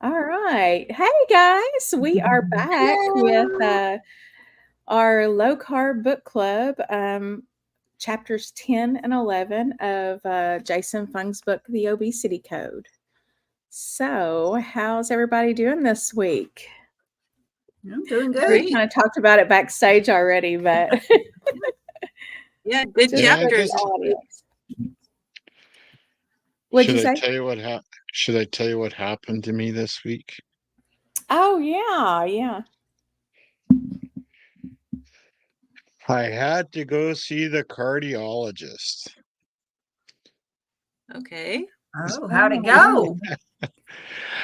All right. Hey guys, we are back with Hello. our low carb book club, chapters 10 and 11 of Jason Fung's book, The Obesity Code. So, how's everybody doing this week? I'm doing I know we good. kind Great. of talked about it backstage already, but Yeah, good just Yeah. for the chapters. audience. What'd you Should I say? tell you should I tell you what happened to me this week? Oh, yeah. I had to go see the cardiologist. Okay. Oh, how'd it Oh, go?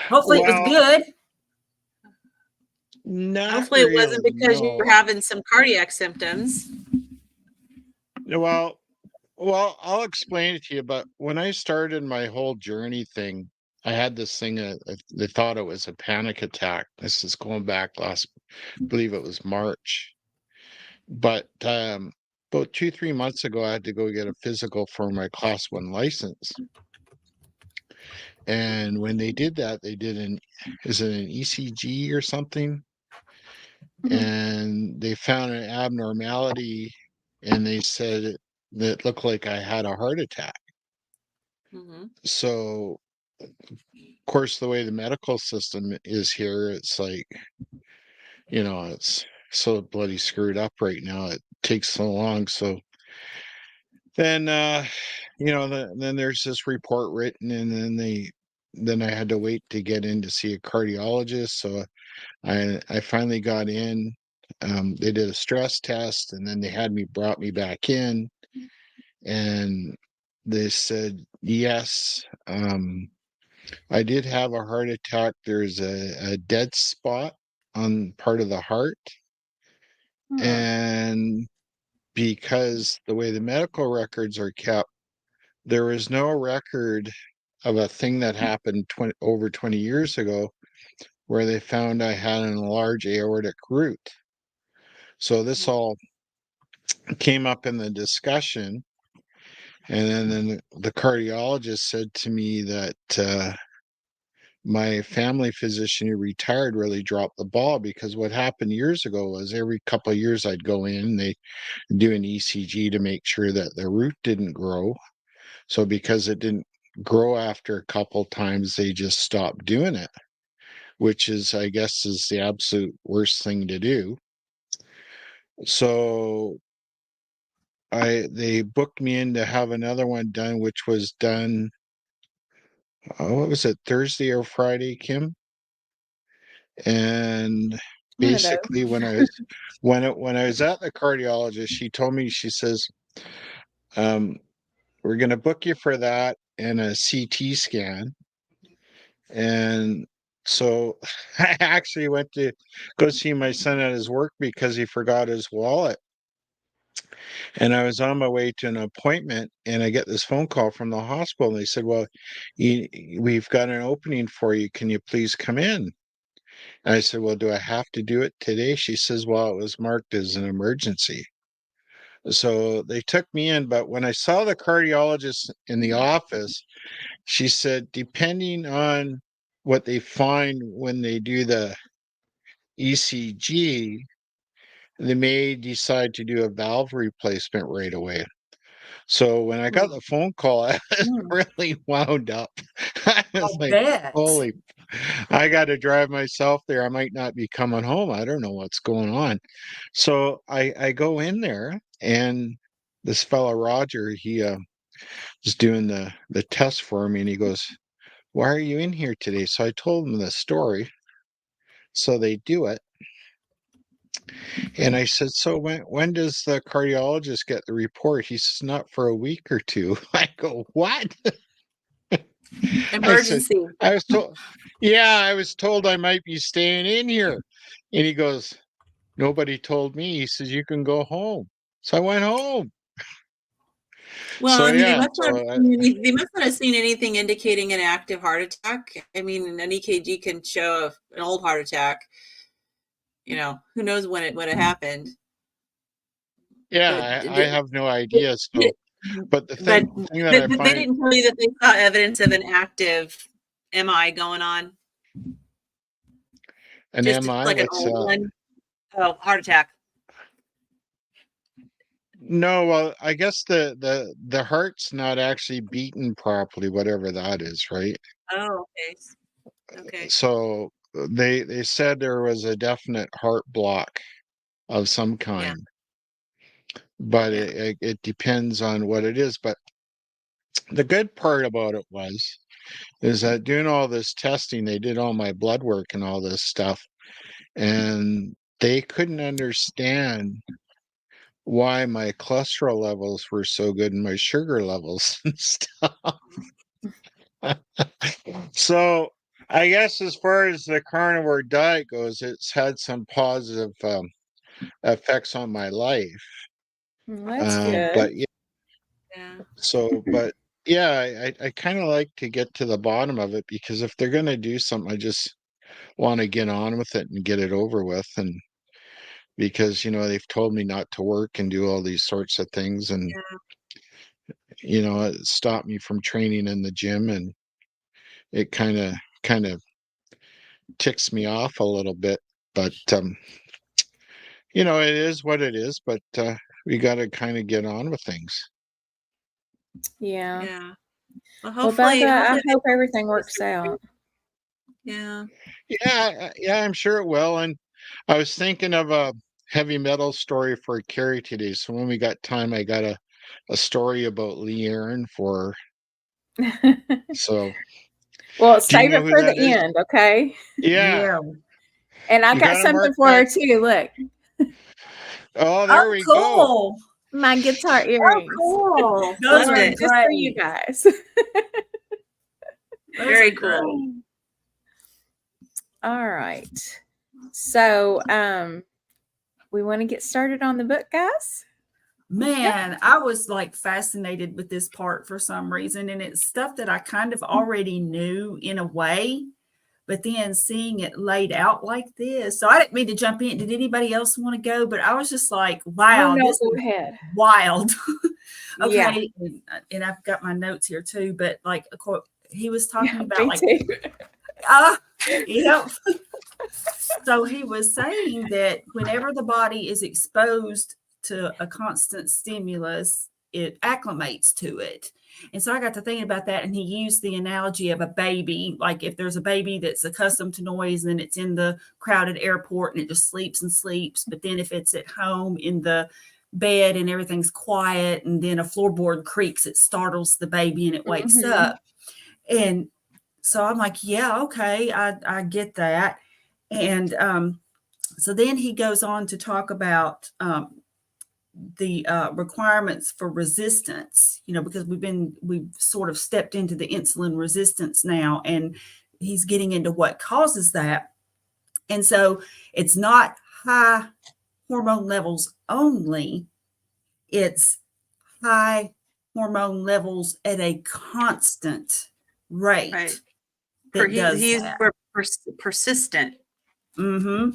Hopefully it was Well, good. not Hopefully it wasn't really, because you were no. having some cardiac symptoms. Well, I'll explain it to you, but when I started my whole journey thing, I had this thing, they thought it was a panic attack. This is going back I believe it was March. But about 2, 3 months ago, I had to go get a physical for my class 1 license. And when they did that, they did is it an ECG or something? And they found an abnormality and they said that it looked like I had a heart attack. Mm-hmm. So, of course, the way the medical system is here, it's like, it's so bloody screwed up right now. It takes so long. So then, then there's this report written, and then I had to wait to get in to see a cardiologist. So I finally got in. They did a stress test, and then brought me back in, and they said yes. I did have a heart attack. There's a dead spot on part of the heart, Hmm. and because the way the medical records are kept, there was no record of a thing that happened over 20 years ago where they found I had an enlarged aortic root. So this all came up in the discussion. And then the cardiologist said to me that my family physician who retired really dropped the ball, because what happened years ago was every couple of years I'd go in, they do an ECG to make sure that the root didn't grow. So because it didn't grow after a couple times, they just stopped doing it, which I guess is the absolute worst thing to do. So they booked me in to have another one done, which was done, what was it, Thursday or Friday, Kim? And One of those. basically when I was at the cardiologist, she told me, she says, um, we're gonna book you for that and a CT scan. And so I actually went to go see my son at his work because he forgot his wallet. And I was on my way to an appointment, and I get this phone call from the hospital. And they said, well, we've got an opening for you. Can you please come in? And I said, well, do I have to do it today? She says, well, it was marked as an emergency. So they took me in. But when I saw the cardiologist in the office, she said, depending on what they find when they do the ECG, they may decide to do a valve replacement right away. So when I got the phone call, I was Hmm. really wound up. I was I'll like, bet. holy, I got to drive myself there. I might not be coming home. I don't know what's going on. So I go in there, and this fella, Roger, he was doing the test for me, and he goes, why are you in here today? So I told him the story. So they do it. And I said, so when does the cardiologist get the report? He says, not for a week or two. I go, what? I said, Emergency. I was told, yeah, I was told I might be staying in here. And he goes, nobody told me. He says, you can go home. So I went home. Well, So I mean, yeah, so they must not have seen anything indicating an active heart attack. I mean, an EKG can show an old heart attack. Who knows when it would have happened. But yeah, I have no idea. So, but the but thing that they I they find, didn't tell you that they saw evidence of an active MI going on. An Just MI? like an What's old that? one. Oh, heart attack. No, well, I guess the heart's not actually beating properly, whatever that is, right? Oh, okay. Okay. So they said there was a definite heart block of some Yeah. kind, but Yeah. it depends on what it is. But the good part about it is that doing all this testing, they did all my blood work and all this stuff, and they couldn't understand why my cholesterol levels were so good and my sugar levels and stuff. So I guess as far as the carnivore diet goes, it's had some positive effects on my life. That's good. But yeah, Yeah. but yeah, I kind of like to get to the bottom of it, because if they're going to do something, I just want to get on with it and get it over with. And because, they've told me not to work and do all these sorts of things, and, Yeah. it stopped me from training in the gym, and it kind of ticks me off a little bit. But, it is what it is, but we got to kind of get on with things. Yeah. Yeah. Well, Well, Bubba, I hopefully hope everything works out. Yeah. Yeah, I'm sure it will. And I was thinking of a heavy metal story for Carrie today. So when we got time, I got a story about Lee Aaron for her. So Well, do you save know it who for the that is? end, okay? Yeah. Yeah. And I You got got it, something Mark? for her too. Look, Oh, there Oh, we go. cool. my guitar Oh, earrings. cool. Those Those are are it. Just for you great. guys. Those Very are cool. great. All right. So, we want to get started on the book, guys? Man, I was like fascinated with this part for some reason. And it's stuff that I kind of already knew in a way, but then seeing it laid out like this. So I didn't mean to jump in. Did anybody else want to go? But I was just like, wow, Oh, no, this go is ahead. wild. Yeah. Okay. And I've got my notes here too. But like, of course, he was talking about Me like, too. yep. So he was saying that whenever the body is exposed to a constant stimulus, it acclimates to it. And so I got to thinking about that. And he used the analogy of a baby. Like if there's a baby that's accustomed to noise and it's in the crowded airport and it just sleeps and sleeps. But then if it's at home in the bed and everything's quiet and then a floorboard creaks, it startles the baby and it wakes up. And so I'm like, yeah, okay, I get that. And so then he goes on to talk about the requirements for resistance, because we've sort of stepped into the insulin resistance now, and he's getting into what causes that. And so it's not high hormone levels only, it's high hormone levels at a constant rate. Right. That does He's that. persistent. Yeah.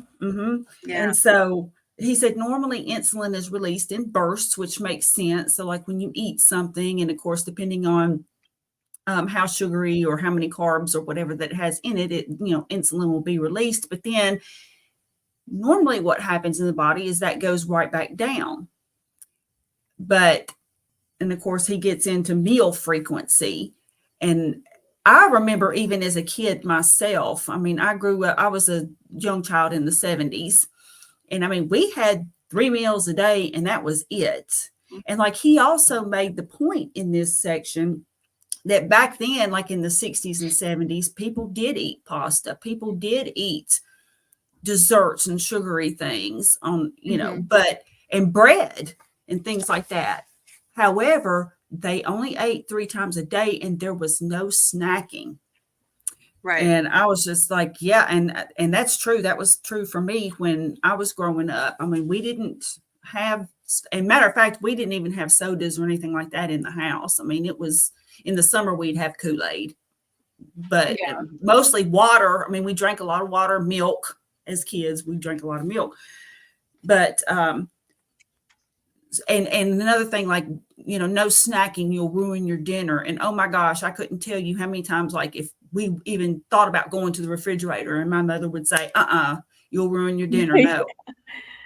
And so he said normally insulin is released in bursts, which makes sense. So like when you eat something, and of course, depending on how sugary or how many carbs or whatever that it has in it, insulin will be released. But then normally what happens in the body is that goes right back down. And of course, he gets into meal frequency. And I remember even as a kid myself, I mean, I grew up, I was a young child in the 70s. And I mean, we had 3 meals a day and that was it. And like he also made the point in this section that back then, like in the 60s and 70s, people did eat pasta. People did eat desserts and sugary things and bread and things like that. However, they only ate 3 times a day and there was no snacking. Right. And I was just like, yeah. And that's true. That was true for me when I was growing up. I mean, we didn't have, a matter of fact, we didn't even have sodas or anything like that in the house. I mean, it was in the summer, we'd have Kool-Aid, but mostly water. I mean, we drank a lot of water, milk as kids, we drank a lot of milk, but, and another thing, like, no snacking, you'll ruin your dinner. And oh my gosh, I couldn't tell you how many times, like if we even thought about going to the refrigerator and my mother would say, you'll ruin your dinner. No,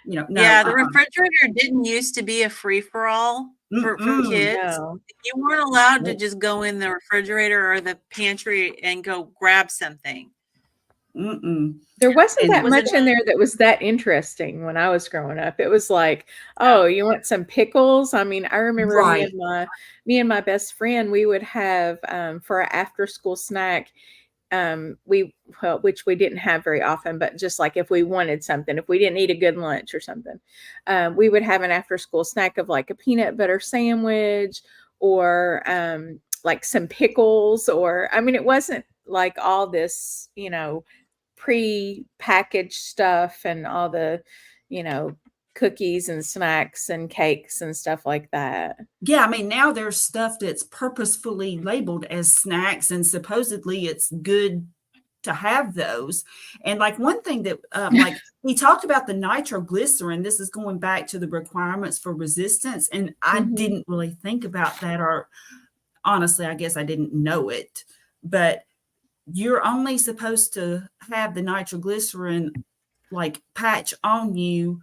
no. Yeah, the refrigerator didn't used to be a free-for-all for kids. No. You weren't allowed to just go in the refrigerator or the pantry and go grab something. There wasn't that much in there that was that interesting when I was growing up. It was like, oh, you want some pickles? I mean, I remember me and my best friend, we would have for our after school snack, which we didn't have very often, but just like if we wanted something, if we didn't eat a good lunch or something, we would have an after school snack of like a peanut butter sandwich or like some pickles, or I mean, it wasn't like all this, pre-packaged stuff and all the, cookies and snacks and cakes and stuff like that. Yeah, I mean, now there's stuff that's purposefully labeled as snacks, and supposedly it's good to have those. And like one thing that, like he talked about the nitroglycerin, this is going back to the requirements for resistance. And I didn't really think about that, or honestly, I guess I didn't know it, but you're only supposed to have the nitroglycerin like patch on you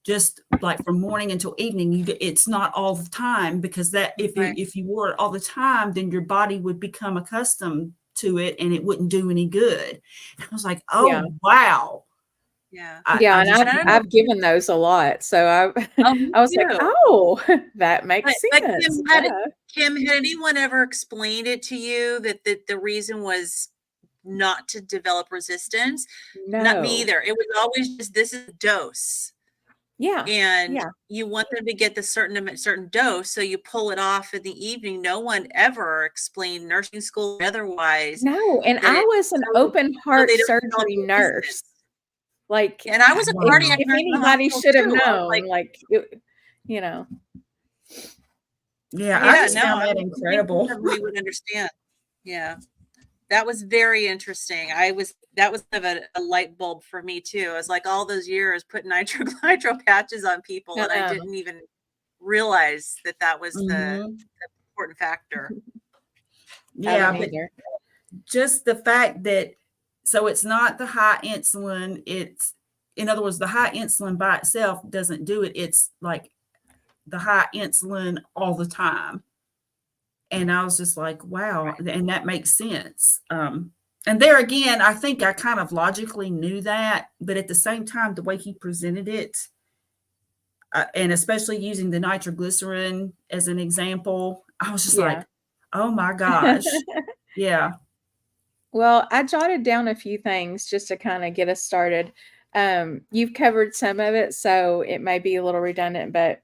just like from morning until evening. It's not all the time, because that if you wore it all the time, then your body would become accustomed to it and it wouldn't do any good. And I was like, oh, wow. Yeah. And I've given those a lot. So I was like, oh, that makes sense. Kim, had anyone ever explained it to you that the reason was not to develop resistance? No. Not me either. It was always just, this is a dose. Yeah. And you want them to get the certain dose, so you pull it off in the evening. No one ever explained, nursing school or otherwise. No, and I was an open heart surgery nurse. Like, and I was a cardiac if nurse. Anybody should have known, Yeah, I just found that incredible. We would understand. Yeah. That was very interesting. That was kind of a light bulb for me too. I was like, all those years putting nitro patches on people, and I didn't even realize that was the important factor. Yeah, but just the fact that, so it's not the high insulin. It's, in other words, the high insulin by itself doesn't do it. It's like the high insulin all the time. And I was just like, wow. And that makes sense. And there again, I think I kind of logically knew that, but at the same time, the way he presented it, and especially using the nitroglycerin as an example, I was just like, oh my gosh. Yeah. Well, I jotted down a few things just to kind of get us started. You've covered some of it, so it may be a little redundant, but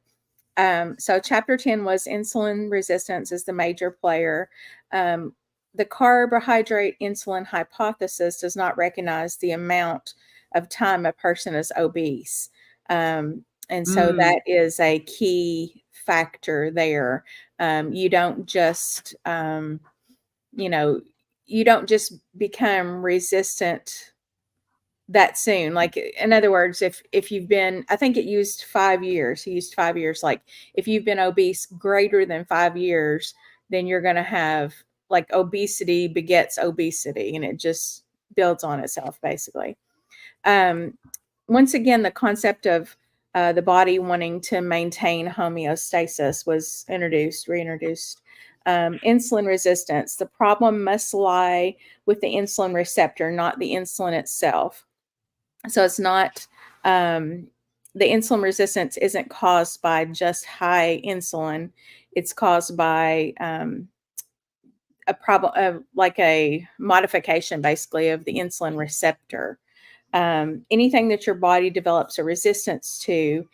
so chapter 10 was insulin resistance is the major player. The carbohydrate insulin hypothesis does not recognize the amount of time a person is obese. And so that is a key factor there. You don't just, you don't just become resistant that soon. Like, in other words, if you've been, I think it used 5 years. He used 5 years. Like, if you've been obese greater than 5 years, then you're going to have, like, obesity begets obesity, and it just builds on itself, basically. Once again, the concept of the body wanting to maintain homeostasis was reintroduced. Insulin resistance. The problem must lie with the insulin receptor, not the insulin itself. So it's not, the insulin resistance isn't caused by just high insulin. It's caused by a problem, like a modification, basically, of the insulin receptor. Anything that your body develops a resistance to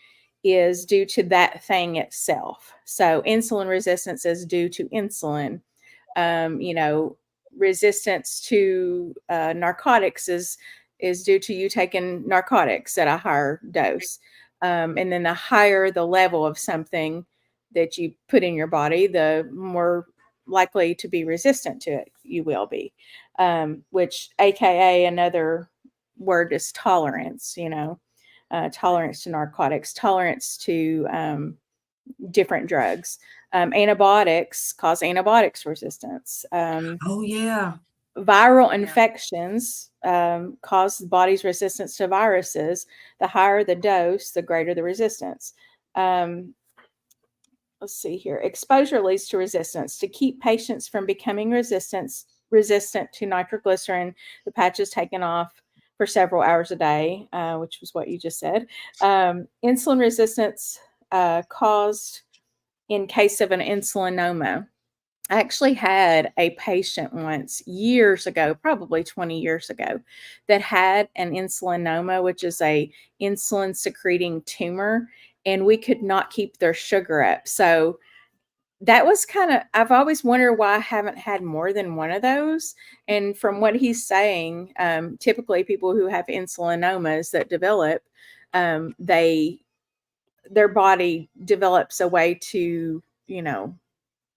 is due to that thing itself. So insulin resistance is due to insulin. Resistance to narcotics is due to you taking narcotics at a higher dose. And then the higher the level of something that you put in your body, the more likely to be resistant to it you will be, which AKA another word is tolerance, tolerance to narcotics, tolerance to different drugs. Antibiotics cause antibiotics resistance. Oh, yeah. Viral infections cause the body's resistance to viruses. The higher the dose, the greater the resistance. Let's see here. Exposure leads to resistance. To keep patients from becoming resistant to nitroglycerin, the patch is taken off for several hours a day, which was what you just said. Insulin resistance caused in case of an insulinoma. I actually had a patient once years ago, probably 20 years ago, that had an insulinoma, which is a insulin secreting tumor, and we could not keep their sugar up. So that was I've always wondered why I haven't had more than one of those. And from what he's saying, typically people who have insulinomas that develop, their body develops a way to,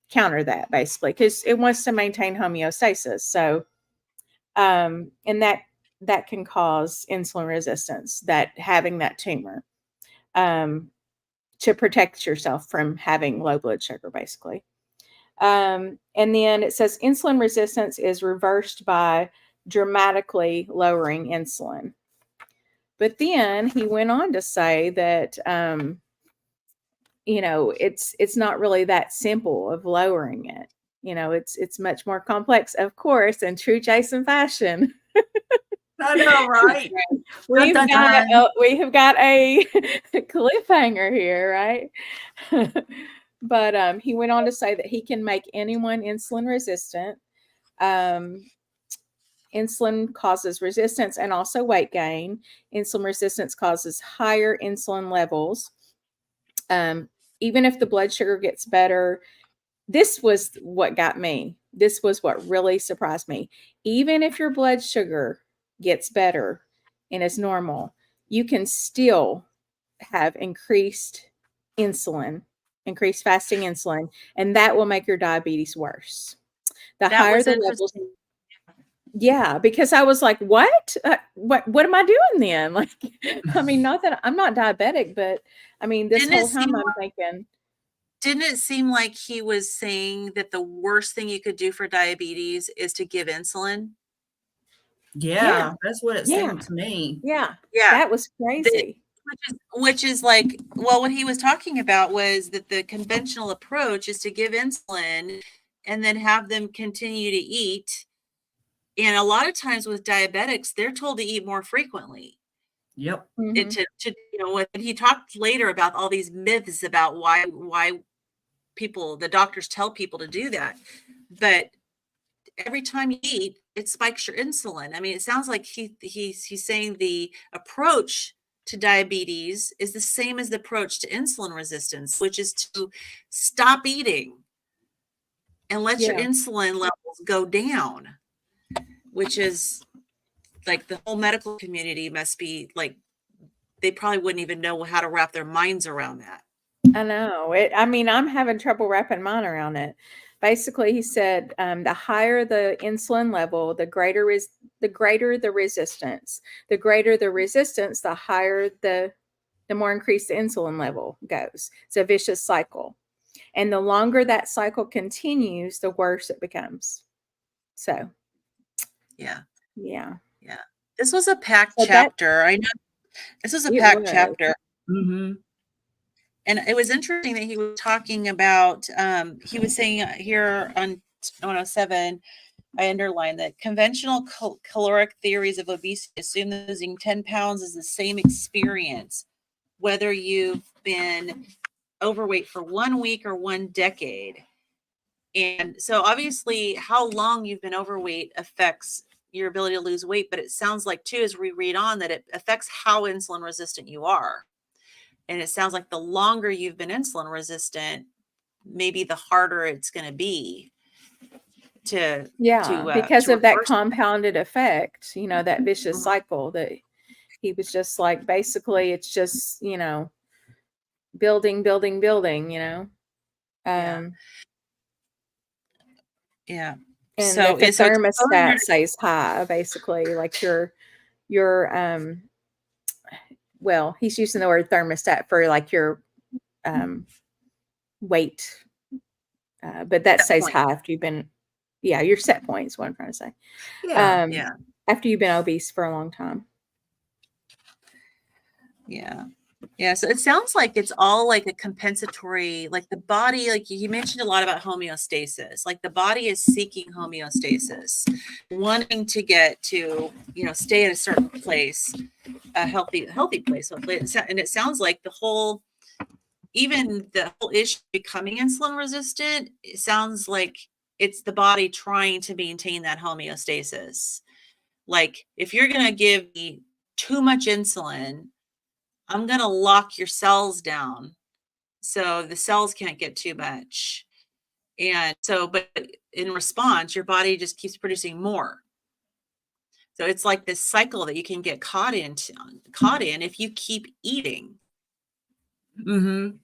counter that, basically, because it wants to maintain homeostasis. So, and that can cause insulin resistance, that having that tumor, to protect yourself from having low blood sugar, basically. And then it says insulin resistance is reversed by dramatically lowering insulin. But then he went on to say that, it's not really that simple of lowering it. It's much more complex, of course, in true Jason fashion. I know, right? We have got a cliffhanger here, right? But he went on to say that he can make anyone insulin resistant. Insulin causes resistance and also weight gain. Insulin resistance causes higher insulin levels. Even if the blood sugar gets better, this was what got me. This was what really surprised me. Even if your blood sugar gets better and is normal, you can still have increased fasting insulin, and that will make your diabetes worse. The higher the levels. Yeah, because I was like, what am I doing then? Like, I mean, not that I'm not diabetic, but I mean, this whole time I'm thinking. Didn't it seem like he was saying that the worst thing you could do for diabetes is to give insulin? Yeah, that's what it seemed to me. Yeah, that was crazy. Which is like, well, what he was talking about was that the conventional approach is to give insulin and then have them continue to eat. And a lot of times with diabetics, they're told to eat more frequently. Yep. When he talked later about all these myths about why the doctors tell people to do that, but every time you eat, it spikes your insulin. I mean, it sounds like he's saying the approach to diabetes is the same as the approach to insulin resistance, which is to stop eating and let your insulin levels go down, which is like the whole medical community must be like, they probably wouldn't even know how to wrap their minds around that. I know it. I mean, I'm having trouble wrapping mine around it. Basically, he said, the higher the insulin level, the greater the resistance. The greater the resistance, the higher the more increased the insulin level goes. It's a vicious cycle. And the longer that cycle continues, the worse it becomes. So, yeah. This was a packed chapter. I know this was a packed chapter. Mm-hmm. And it was interesting that he was talking about, he was saying here on 107, I underlined that conventional caloric theories of obesity assume that losing 10 pounds is the same experience, whether you've been overweight for 1 week or 1 decade. And so obviously how long you've been overweight affects your ability to lose weight, but it sounds like too, as we read on, that it affects how insulin resistant you are. And it sounds like the longer you've been insulin resistant, maybe the harder it's going to be because of that compounded effect, that vicious cycle that he was just like, basically it's just, building, yeah. And so the thermostat stays high, basically, like your well, he's using the word thermostat for like your weight, but that stays high after you've been, your set point is what I'm trying to say. Yeah. after you've been obese for a long time. Yeah. Yeah. So it sounds like it's all like a compensatory, like the body, like you mentioned a lot about homeostasis, like the body is seeking homeostasis, wanting to get to, stay in a certain place, a healthy place. Hopefully. And it sounds like even the whole issue of becoming insulin resistant, it sounds like it's the body trying to maintain that homeostasis. Like if you're going to give me too much insulin, I'm going to lock your cells down so the cells can't get too much. And so, but in response, your body just keeps producing more. So it's like this cycle that you can get caught in if you keep eating. Mm-hmm.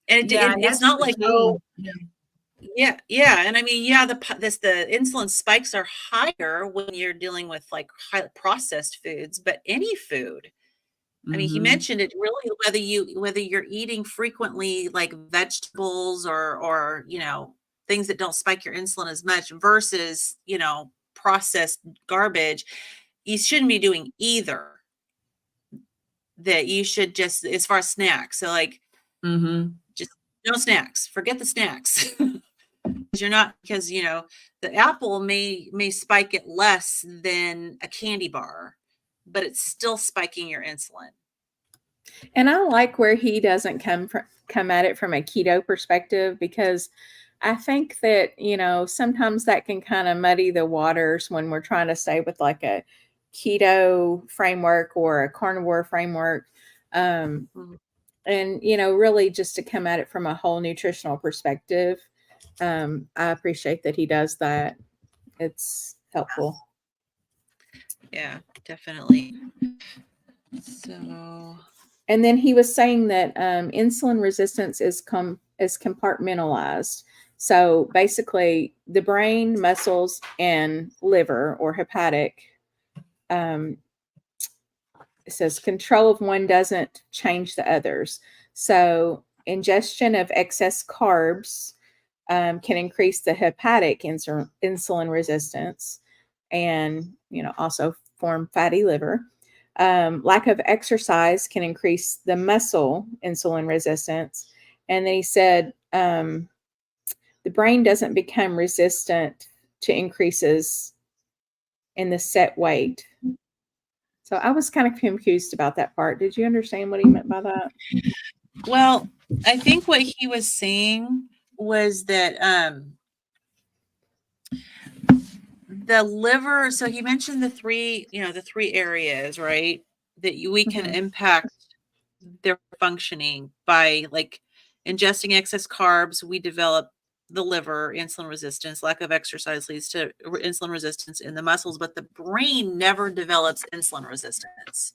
And it's not like, oh, yeah. And I mean, the insulin spikes are higher when you're dealing with like high processed foods, but any food. I mean, he mentioned it really whether you're eating frequently like vegetables or things that don't spike your insulin as much versus processed garbage. You shouldn't be doing either. That you should just, as far as snacks, so like just no snacks. Forget the snacks. because the apple may spike it less than a candy bar, but it's still spiking your insulin. And I like where he doesn't come at it from a keto perspective, because I think that, sometimes that can kind of muddy the waters when we're trying to stay with like a keto framework or a carnivore framework. And, really just to come at it from a whole nutritional perspective. I appreciate that he does that. It's helpful. Yeah, definitely. So, and then he was saying that insulin resistance is compartmentalized. So basically, the brain, muscles, and liver or hepatic. It says control of one doesn't change the others. So ingestion of excess carbs can increase the hepatic insulin resistance, and also form fatty liver. Lack of exercise can increase the muscle insulin resistance. And then he said the brain doesn't become resistant to increases in the set weight. So I was kind of confused about that part. Did you understand what he meant by that? Well, I think what he was saying was that the liver, so he mentioned the three areas, right, that we can impact their functioning by like ingesting excess carbs. We develop the liver insulin resistance. Lack of exercise leads to insulin resistance in the muscles, but the brain never develops insulin resistance.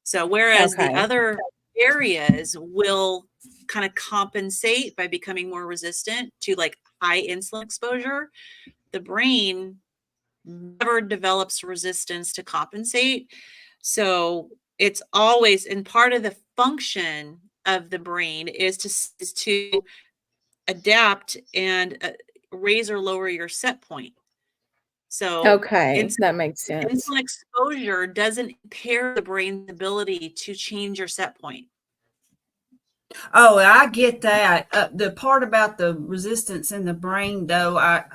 So whereas the other areas will kind of compensate by becoming more resistant to like high insulin exposure, the brain never develops resistance to compensate. So it's always, and part of the function of the brain is to adapt and raise or lower your set point. So that makes sense. Insulin exposure doesn't impair the brain's ability to change your set point. Oh, I get that. The part about the resistance in the brain, though, I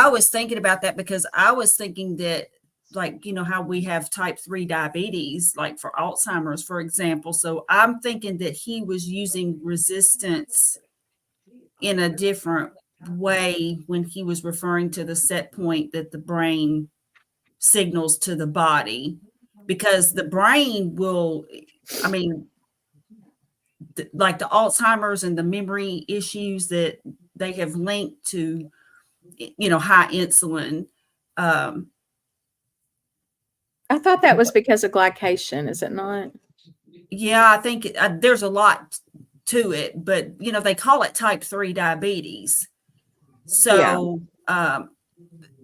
was thinking about that because I was thinking that, like, how we have type 3 diabetes, like for Alzheimer's, for example. So I'm thinking that he was using resistance in a different way when he was referring to the set point that the brain signals to the body, because the brain will, like the Alzheimer's and the memory issues that they have linked to, high insulin. I thought that was because of glycation, is it not? Yeah, I think there's a lot to it, but they call it type 3 diabetes. So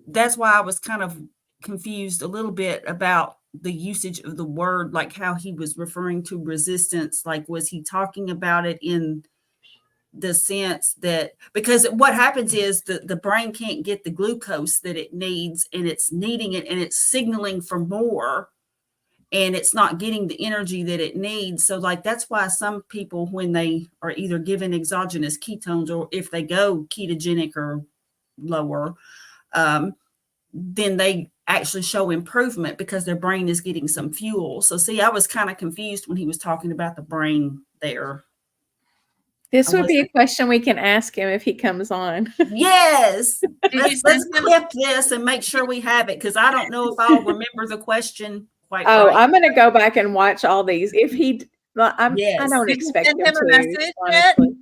that's why I was kind of confused a little bit about the usage of the word, like how he was referring to resistance. Like, was he talking about it in the sense that, because what happens is the brain can't get the glucose that it needs, and it's needing it, and it's signaling for more, and it's not getting the energy that it needs. So like, that's why some people, when they are either given exogenous ketones, or if they go ketogenic or lower, then they actually show improvement because their brain is getting some fuel. So see, I was kind of confused when he was talking about the brain there. This would be a question we can ask him if he comes on. Yes. Let's send him? clip this and make sure we have it, because I don't know if I'll remember the question quite Oh, right. I'm going to go back and watch all these. If he, I Yes. don't Did you expect send him him a to, message yet? honestly.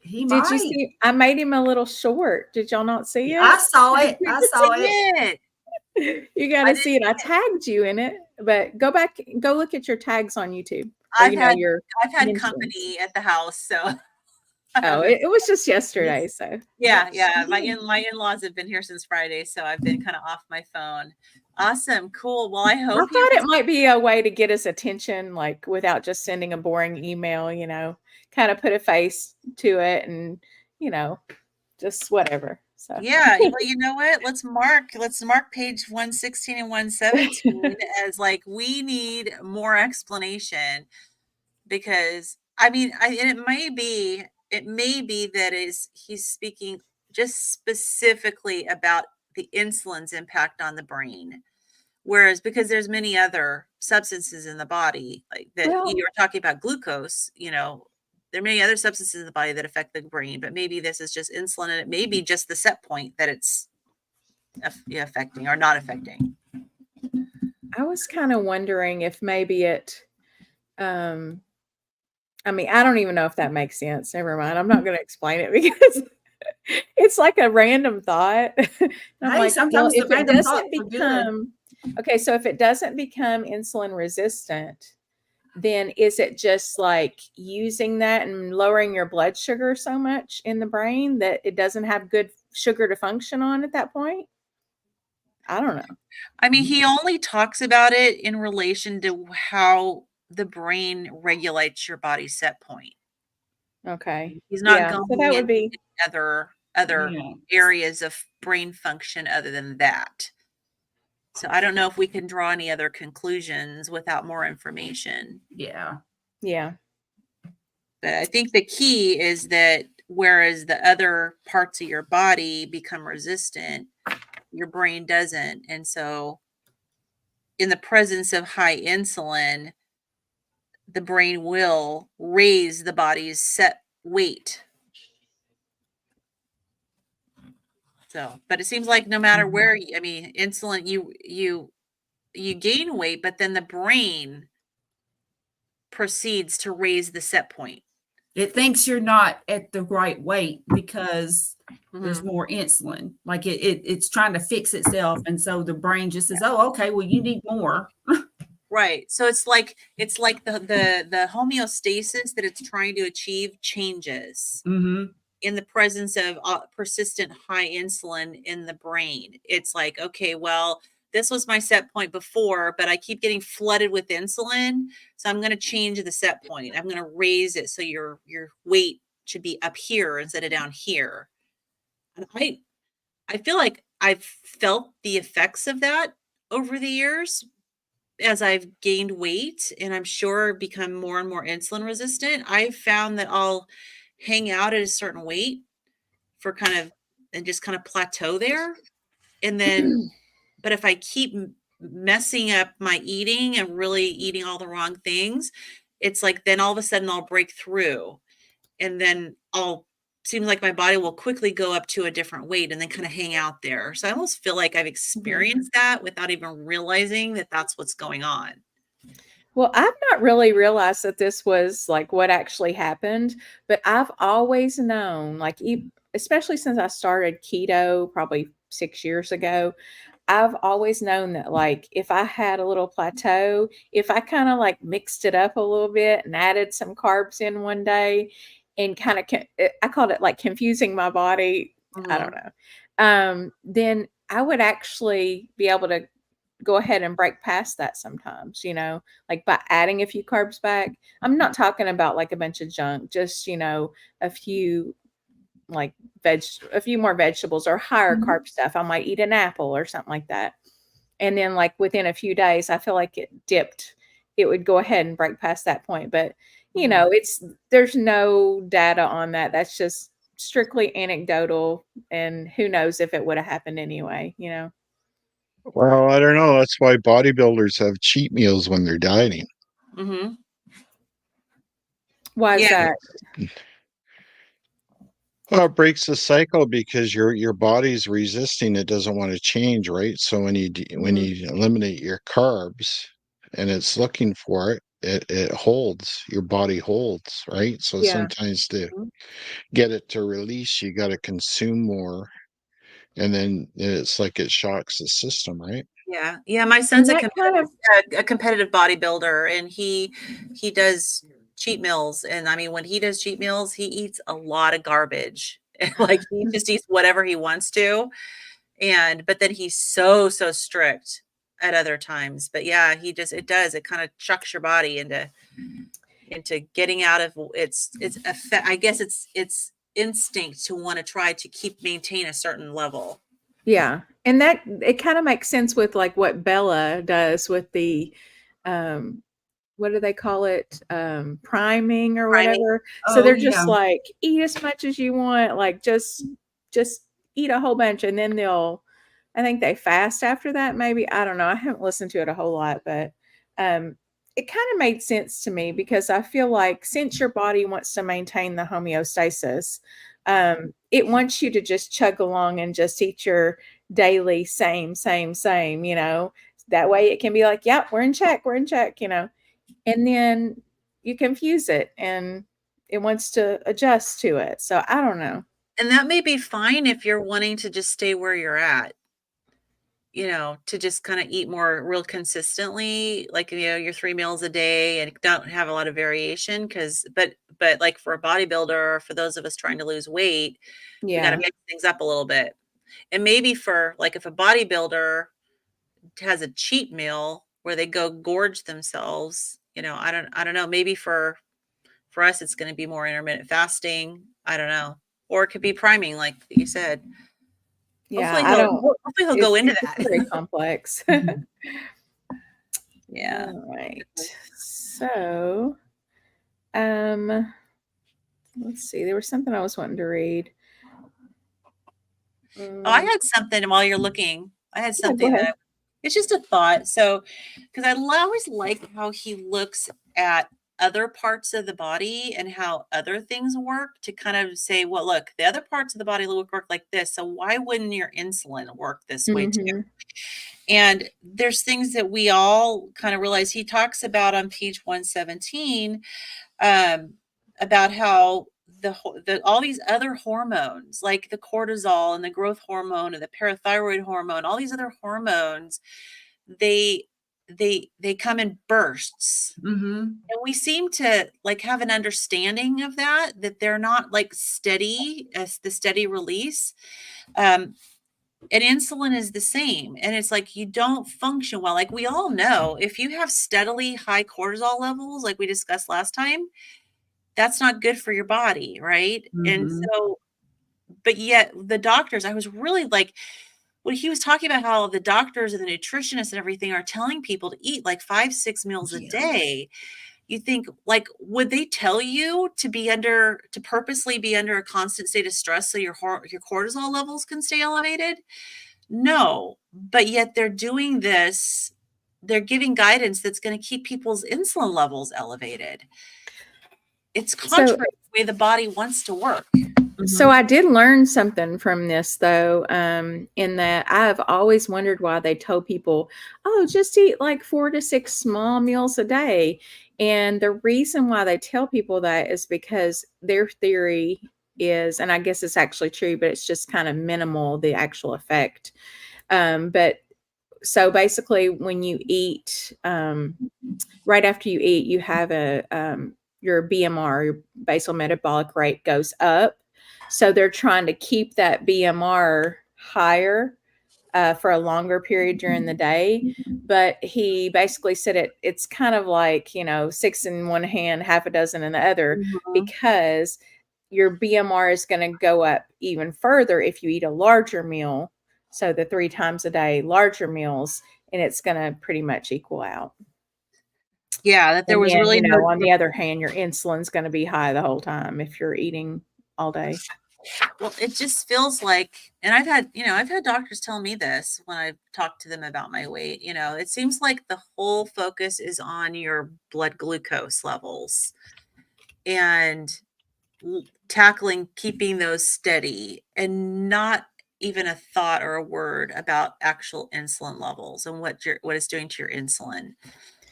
He Did might. you see? I made him a little short. Did y'all not see it? I saw it. I saw it. You got to see it. I tagged you in it, but go back, go look at your tags on YouTube. Or, I've had mentions. company at the house, so. Oh, it was just yesterday. So yeah. My in-laws have been here since Friday, so I've been kind of off my phone. Awesome, cool. Well, I hope. I thought it might be a way to get his attention, like without just sending a boring email. You know, kind of put a face to it, and just whatever. So yeah, well, you know what? Let's mark page 116 and 117 as like, we need more explanation, because I mean, and it may be that he's speaking just specifically about the insulin's impact on the brain, whereas because there's many other substances in the body, like that. You were talking about glucose, there are many other substances in the body that affect the brain, but maybe this is just insulin, and it may be just the set point that it's affecting or not affecting. I was kind of wondering if maybe it, I mean, I don't even know if that makes sense. Never mind. I'm not going to explain it because it's like a random thought. I'm like, sometimes well, if it doesn't become, okay, so if it doesn't become insulin resistant, then is it just like using that and lowering your blood sugar so much in the brain that it doesn't have good sugar to function on at that point? I don't know. I mean, he only talks about it in relation to how the brain regulates your body set point. Okay. He's not going so that would be other areas of brain function other than that. So I don't know if we can draw any other conclusions without more information. Yeah. But I think the key is that whereas the other parts of your body become resistant, your brain doesn't. And so in the presence of high insulin, the brain will raise the body's set weight. So, but it seems like no matter where, I mean, insulin, you gain weight, but then the brain proceeds to raise the set point. It thinks you're not at the right weight because there's more insulin. Like it's trying to fix itself. And so the brain just says, oh, okay, well, you need more. Right. So it's like the homeostasis that it's trying to achieve changes in the presence of persistent high insulin in the brain. It's like, okay, well, this was my set point before, but I keep getting flooded with insulin. So I'm going to change the set point. I'm going to raise it. So your weight should be up here instead of down here. And I feel like I've felt the effects of that over the years as I've gained weight, and I'm sure become more and more insulin resistant. I've found that I'll hang out at a certain weight for and just kind of plateau there. And then, but if I keep messing up my eating and really eating all the wrong things, it's like, then all of a sudden I'll break through, and then seems like my body will quickly go up to a different weight and then kind of hang out there. So I almost feel like I've experienced that without even realizing that that's what's going on. Well, I've not really realized that this was like what actually happened, but I've always known, like, especially since I started keto probably 6 years ago, I've always known that, like, if I had a little plateau, if I kind of like mixed it up a little bit and added some carbs in one day and kind of, I called it like confusing my body. I don't know. Then I would actually be able to go ahead and break past that sometimes, like by adding a few carbs back. I'm not talking about like a bunch of junk, just, a few like a few more vegetables or higher carb stuff. I might eat an apple or something like that. And then like within a few days, I feel like it would go ahead and break past that point. But, there's no data on that. That's just strictly anecdotal, and who knows if it would have happened anyway, Well, I don't know. That's why bodybuilders have cheat meals when they're dieting. Mm-hmm. Why is that? Well, it breaks the cycle because your body's resisting. It doesn't want to change, right? So when you eliminate your carbs and it's looking for it, it holds. Your body holds, right? So sometimes to get it to release, you got to consume more, and then it's like it shocks the system, right? Yeah. My son's a competitive bodybuilder, and he does cheat meals. And I mean, when he does cheat meals, he eats a lot of garbage. Like he just eats whatever he wants to. But then he's so strict at other times. But yeah, it kind of chucks your body into getting out of I guess it's instinct to want to try to maintain a certain level. Yeah. And that it kind of makes sense with like what Bella does with the what do they call it? Priming or whatever. So they're just like, eat as much as you want, like just eat a whole bunch, and then I think they fast after that, maybe. I don't know. I haven't listened to it a whole lot, but it kind of made sense to me, because I feel like since your body wants to maintain the homeostasis, it wants you to just chug along and just eat your daily same. That way it can be like, yep, we're in check, and then you confuse it and it wants to adjust to it. So I don't know. And that may be fine if you're wanting to just stay where you're at, to just kind of eat more real consistently, like, your 3 meals a day and don't have a lot of variation. But like for a bodybuilder, for those of us trying to lose weight, we got to mix things up a little bit. And maybe for like, if a bodybuilder has a cheat meal where they go gorge themselves, I don't know, maybe for us, it's going to be more intermittent fasting. I don't know. Or it could be priming, like you said. Yeah, hopefully he'll go into that. It's very complex. Yeah. All right. So, let's see. There was something I was wanting to read. I had something while you're looking. I had something it's just a thought. So, because I always like how he looks at other parts of the body and how other things work, to kind of say, well, look, the other parts of the body work like this. So why wouldn't your insulin work this way too? And there's things that we all kind of realize. He talks about on page 117 about how all these other hormones, like the cortisol and the growth hormone and the parathyroid hormone, all these other hormones, they come in bursts. And we seem to like have an understanding of that they're not like steady as the steady release. And insulin is the same. And it's like, you don't function well. Like we all know, if you have steadily high cortisol levels, like we discussed last time, that's not good for your body, right? And so, but yet the doctors, I was really like, when he was talking about how the doctors and the nutritionists and everything are telling people to eat like 5-6 meals a day, you think, like, would they tell you to purposely be under a constant state of stress so your cortisol levels can stay elevated? No, but yet they're doing this. They're giving guidance that's going to keep people's insulin levels elevated. It's contrary to the way the body wants to work. So I did learn something from this, though, in that I've always wondered why they told people, oh, just eat like 4 to 6 small meals a day. And the reason why they tell people that is because their theory is, and I guess it's actually true, but it's just kind of minimal, the actual effect. But so basically when you eat, right after you eat, you have your BMR, your basal metabolic rate, goes up. So they're trying to keep that BMR higher for a longer period during the day. But he basically said it's kind of like, 6 in one hand, half a dozen in the other, because your BMR is going to go up even further if you eat a larger meal. So the 3 times a day, larger meals, and it's going to pretty much equal out. Yeah, that there And was then, really no on the other hand, your insulin's going to be high the whole time if you're eating all day. Well, it just feels like, and I've had doctors tell me this when I've talked to them about my weight, it seems like the whole focus is on your blood glucose levels and tackling, keeping those steady, and not even a thought or a word about actual insulin levels and what it's doing to your insulin.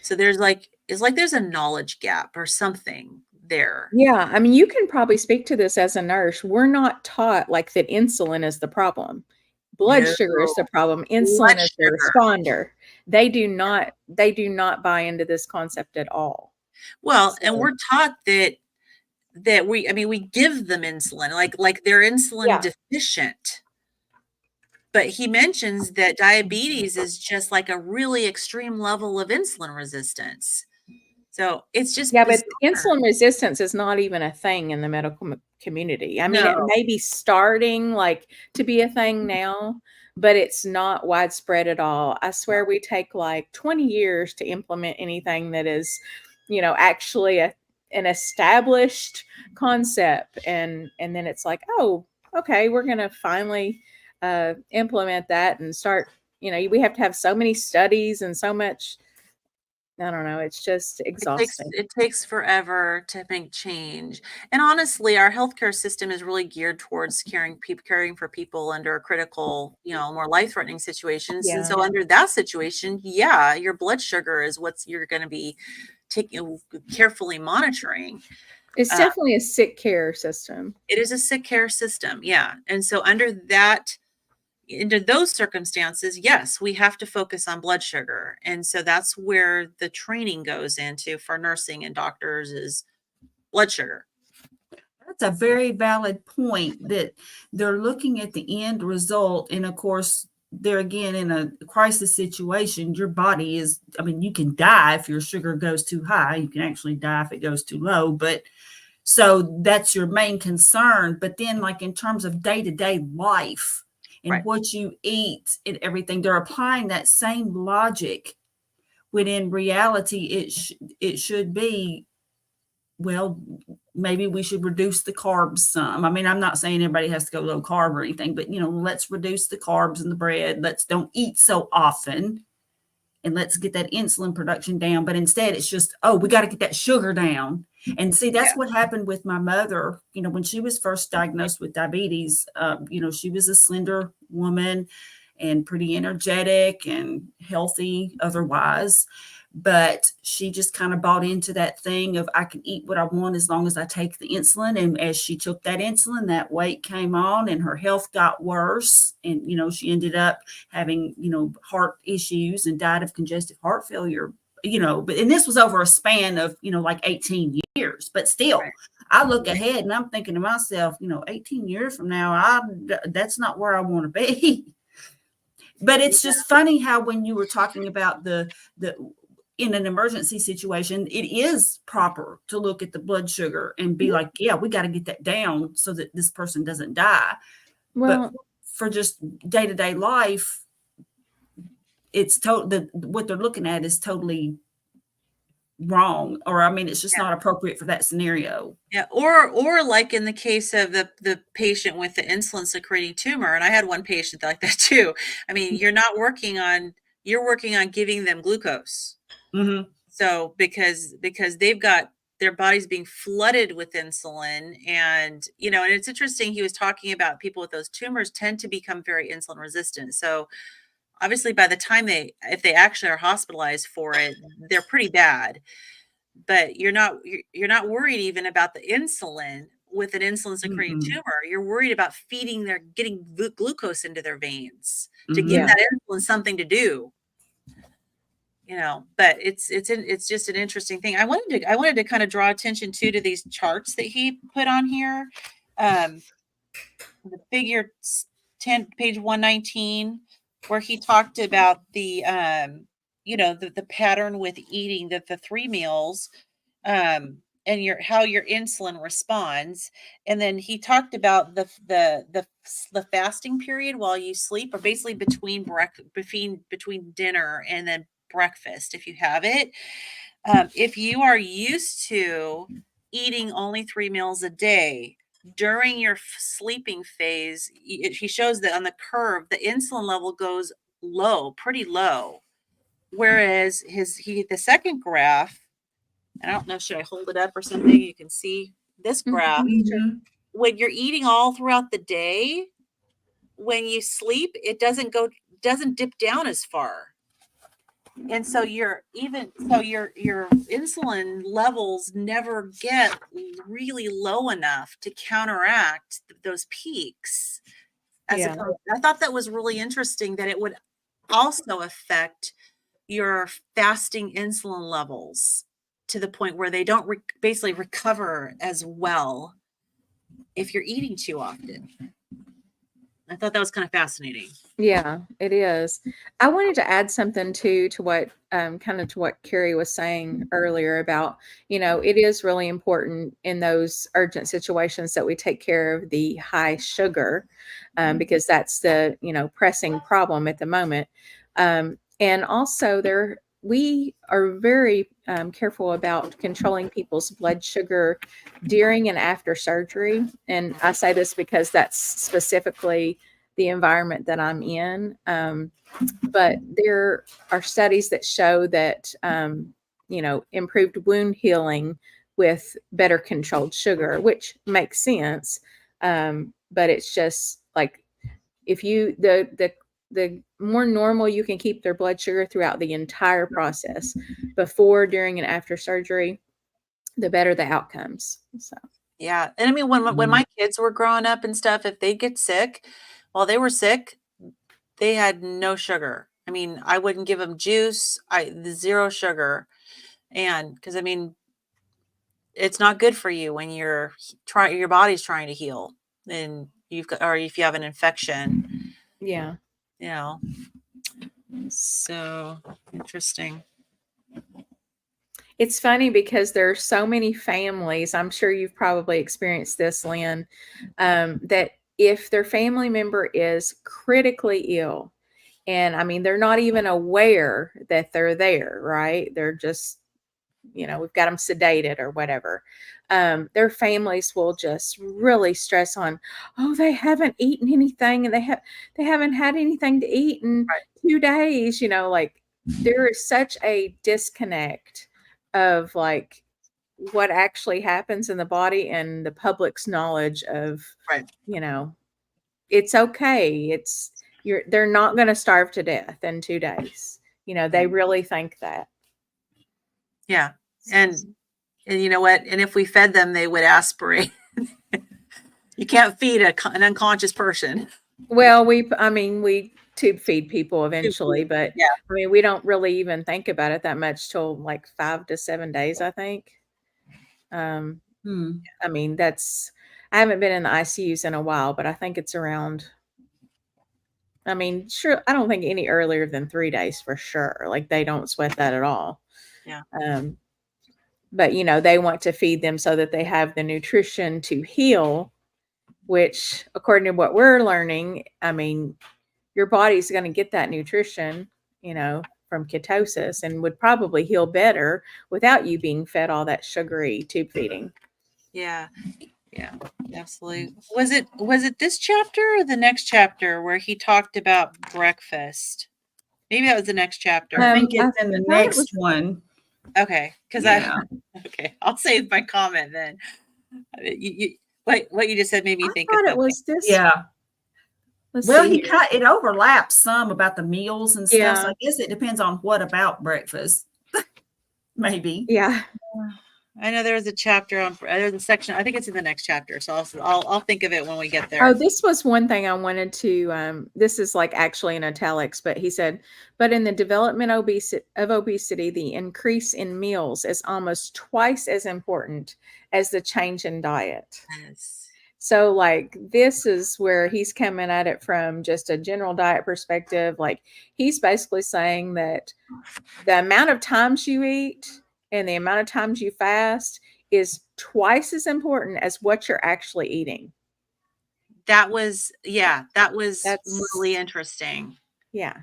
So there's a knowledge gap or something there. Yeah, I mean, you can probably speak to this as a nurse. We're not taught like that insulin is the problem. Blood sugar is the problem. Blood Insulin is the sugar. responder. They do not buy into this concept at all. Well, and we're taught that we give them insulin, like they're insulin deficient. But he mentions that diabetes is just like a really extreme level of insulin resistance. So it's just Yeah, bizarre. but insulin resistance is not even a thing in the medical community. I mean, it No. may be starting like to be a thing now, but it's not widespread at all. I swear we take like 20 years to implement anything that is, actually an established concept, and then it's like, oh, okay, we're going to finally implement that and start, we have to have so many studies and so much. I don't know. It's just exhausting. It takes forever to make change. And honestly, our healthcare system is really geared towards caring for people under critical, more life-threatening situations. Yeah. And so under that situation, yeah, your blood sugar is what you're going to be carefully monitoring. It's definitely a sick care system. It is a sick care system. Yeah. And so under those circumstances, yes, we have to focus on blood sugar. And so that's where the training goes into for nursing and doctors is blood sugar. That's a very valid point, that they're looking at the end result. And of course, they're again in a crisis situation. Your body is, you can die if your sugar goes too high. You can actually die if it goes too low. But so that's your main concern. But then, like in terms of day-to-day life, and what you eat and everything, they're applying that same logic, when in reality it should be, well, maybe we should reduce the carbs some. I'm not saying everybody has to go low carb or anything, but let's reduce the carbs and the bread. Let's don't eat so often, and let's get that insulin production down. But instead it's just, oh, we got to get that sugar down. And see, that's what happened with my mother. When she was first diagnosed with diabetes, she was a slender woman and pretty energetic and healthy otherwise. But she just kind of bought into that thing of, I can eat what I want as long as I take the insulin. And as she took that insulin, that weight came on and her health got worse. And, she ended up having, heart issues and died of congestive heart failure, and this was over a span of, like 18 years. But still, I look ahead and I'm thinking to myself, 18 years from now, that's not where I want to be. But it's just funny how when you were talking about the in an emergency situation, it is proper to look at the blood sugar and be like, yeah, we got to get that down so that this person doesn't die. Well, but for just day-to-day life, it's what they're looking at is totally wrong, or it's just not appropriate for that scenario. Yeah, or like in the case of the patient with the insulin secreting tumor, and I had one patient like that too. You're working on giving them glucose. Mm-hmm. So because they've got their body's being flooded with insulin, and and it's interesting, he was talking about people with those tumors tend to become very insulin resistant. So obviously by the time if they actually are hospitalized for it, they're pretty bad. But you're not worried even about the insulin with an insulin secreting tumor. You're worried about getting glucose into their veins to give that insulin something to do. But it's just an interesting thing. I wanted to kind of draw attention to these charts that he put on here. The figure 10, page 119. where he talked about the the pattern with eating, that the 3 meals, and how your insulin responds. And then he talked about the fasting period while you sleep, or basically between dinner and then breakfast, if you have it. If you are used to eating only 3 meals a day during your sleeping phase, he shows that on the curve, the insulin level goes low, pretty low. Whereas the second graph, I don't know, should I hold it up or something? You can see this graph. Mhm. When you're eating all throughout the day, when you sleep, it doesn't dip down as far. And so your insulin levels never get really low enough to counteract those peaks. Yeah. I thought that was really interesting, that it would also affect your fasting insulin levels to the point where they don't basically recover as well if you're eating too often. I thought that was kind of fascinating. Yeah, it is. I wanted to add something to what kind of to what Carrie was saying earlier about, it is really important in those urgent situations that we take care of the high sugar, because that's the, pressing problem at the moment. And also we are very careful about controlling people's blood sugar during and after surgery. And I say this because that's specifically the environment that I'm in. But there are studies that show that, improved wound healing with better controlled sugar, which makes sense. But it's just like, if the more normal you can keep their blood sugar throughout the entire process, before, during, and after surgery, the better the outcomes. So. Yeah. And I mean, when my kids were growing up and stuff, if they get sick, while they were sick, they had no sugar. I mean, I wouldn't give them juice, the 0 sugar. And because I mean, it's not good for you when your body's trying to heal, and or if you have an infection. Yeah. So interesting. It's funny because there are so many families, I'm sure you've probably experienced this, Lynn, that if their family member is critically ill, and I mean, they're not even aware that they're there, right? They're just, we've got them sedated or whatever. Their families will just really stress on, oh, they haven't eaten anything, and they haven't had anything to eat in 2 days, like there is such a disconnect of like what actually happens in the body and the public's knowledge of, it's okay. They're not going to starve to death in 2 days. They really think that. Yeah. And you know what? And if we fed them, they would aspirate. You can't feed an unconscious person. Well, we tube feed people eventually, but yeah. I mean, we don't really even think about it that much till like 5 to 7 days, I think. I mean, I haven't been in the ICUs in a while, but I think it's around, sure, I don't think any earlier than 3 days for sure. Like, they don't sweat that at all. Yeah. But they want to feed them so that they have the nutrition to heal, which, according to what we're learning, I mean, your body's going to get that nutrition, from ketosis, and would probably heal better without you being fed all that sugary tube feeding. Yeah. Yeah, absolutely. Was it this chapter or the next chapter where he talked about breakfast? Maybe that was the next chapter. I think it's in the next one. Okay, because okay, I'll save my comment then. What you just said made me think. I thought it was this. Yeah. It overlaps some about the meals and stuff. So I guess it depends on what about breakfast. Maybe. Yeah. I know there's a chapter there's a section. I think it's in the next chapter. So I'll think of it when we get there. Oh, this was one thing I wanted to, this is like actually in italics, but he said, but in the development of obesity, the increase in meals is almost twice as important as the change in diet. Yes. So, like, this is where he's coming at it from just a general diet perspective. Like, he's basically saying that the amount of times you eat and the amount of times you fast is twice as important as what you're actually eating. That was That's really interesting. yeah.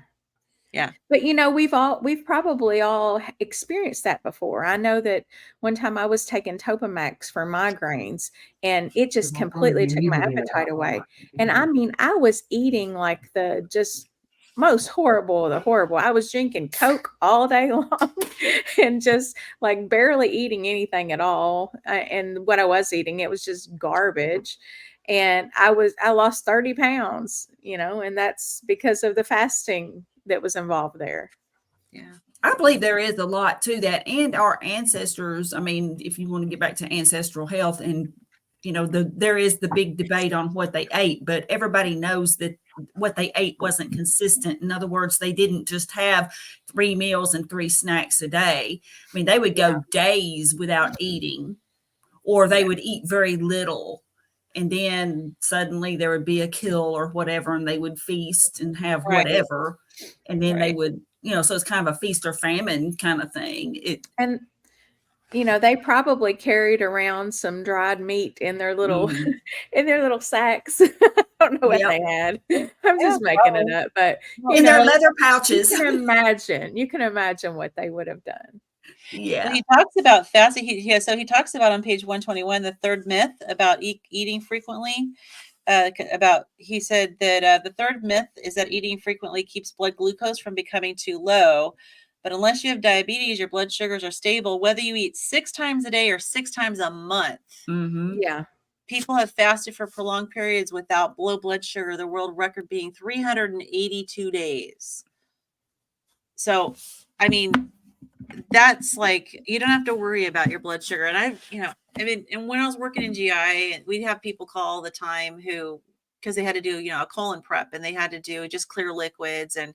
Yeah. But we've probably all experienced that before. I know that one time I was taking Topamax for migraines and it just completely took my appetite away. And I mean, I was eating like the just most horrible of the horrible. I was drinking Coke all day long and just like barely eating anything at all. And what I was eating, it was just garbage. And I lost 30 pounds, and that's because of the fasting that was involved there. Yeah. I believe there is a lot to that. And our ancestors, I mean, if you want to get back to ancestral health, and there is the big debate on what they ate, but everybody knows that what they ate wasn't consistent. In other words, they didn't just have 3 meals and 3 snacks a day. I mean, they would go days without eating, or they would eat very little. And then suddenly there would be a kill or whatever, and they would feast and have whatever. And then they would, so it's kind of a feast or famine kind of thing. And they probably carried around some dried meat in their little in their little sacks. I don't know what they had. I'm just making it up, but in their leather pouches. You can imagine what they would have done. Yeah. Well, he talks about fasting. So he talks about on page 121 the third myth about eating frequently. He said that the third myth is that eating frequently keeps blood glucose from becoming too low. But unless you have diabetes, your blood sugars are stable, whether you eat 6 times a day or 6 times a month. Mm-hmm. Yeah. People have fasted for prolonged periods without low blood sugar, the world record being 382 days. So, I mean, that's like, you don't have to worry about your blood sugar. And and when I was working in GI, we'd have people call all the time because they had to do, a colon prep, and they had to do just clear liquids and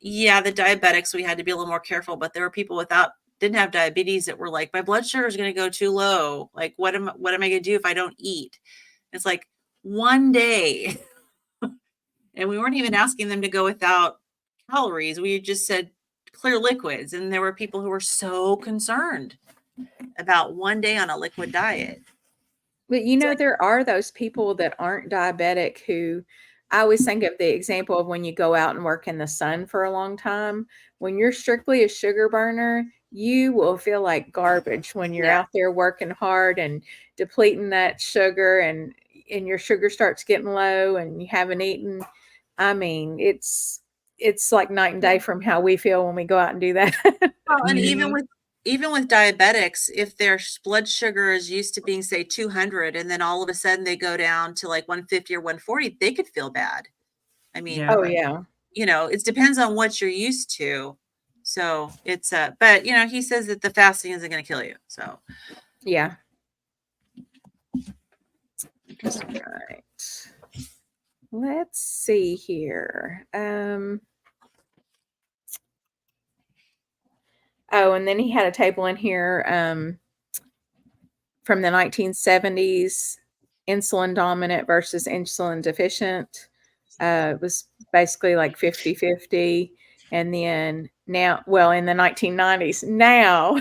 the diabetics, we had to be a little more careful, but there were people didn't have diabetes that were like, my blood sugar is going to go too low. Like, what am I going to do if I don't eat? It's like one day. And we weren't even asking them to go without calories. We just said clear liquids. And there were people who were so concerned about one day on a liquid diet. But there are those people that aren't diabetic who, I always think of the example of when you go out and work in the sun for a long time. When you're strictly a sugar burner, you will feel like garbage when you're out there working hard and depleting that sugar, and your sugar starts getting low and you haven't eaten. I mean, it's like night and day from how we feel when we go out and do that. Well, and even with diabetics, if their blood sugar is used to being, say, 200, and then all of a sudden they go down to like 150 or 140, they could feel bad. I mean, it depends on what you're used to. So it's but he says that the fasting isn't going to kill you. So yeah. All right. Let's see here. And then he had a table in here from the 1970s, insulin dominant versus insulin deficient. It was basically like 50-50. And then now, in the 1990s, now,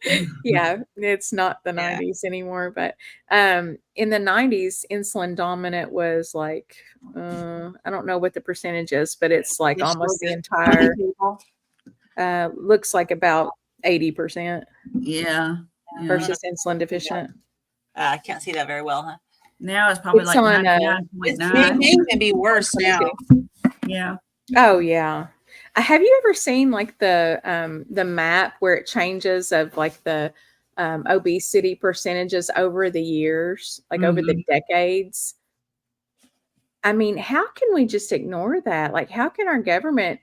it's not the 90s anymore. But in the 90s, insulin dominant was like, I don't know what the percentage is, but it's like almost the entire, looks like about 80%. Yeah. Versus insulin deficient. I can't see that very well, huh? Now it's probably like 99.9. It may even be worse now. Yeah. Oh yeah. Have you ever seen like the map where it changes of like the obesity percentages over the years, like over the decades? I mean, how can we just ignore that? Like, how can our government?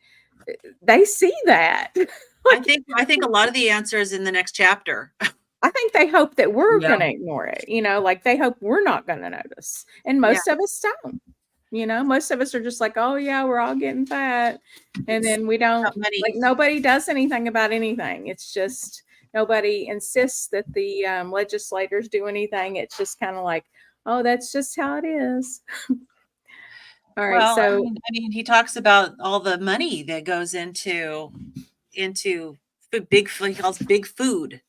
They see that. I think a lot of the answer is in the next chapter. I think they hope that we're going to ignore it. Like they hope we're not going to notice, and most of us don't. Most of us are just like, oh yeah, we're all getting fat. And then we don't, like, nobody does anything about anything. It's just, nobody insists that the legislators do anything. It's just kind of like, Oh, that's just how it is. All right, Well, so he talks about all the money that goes into big food. He calls big food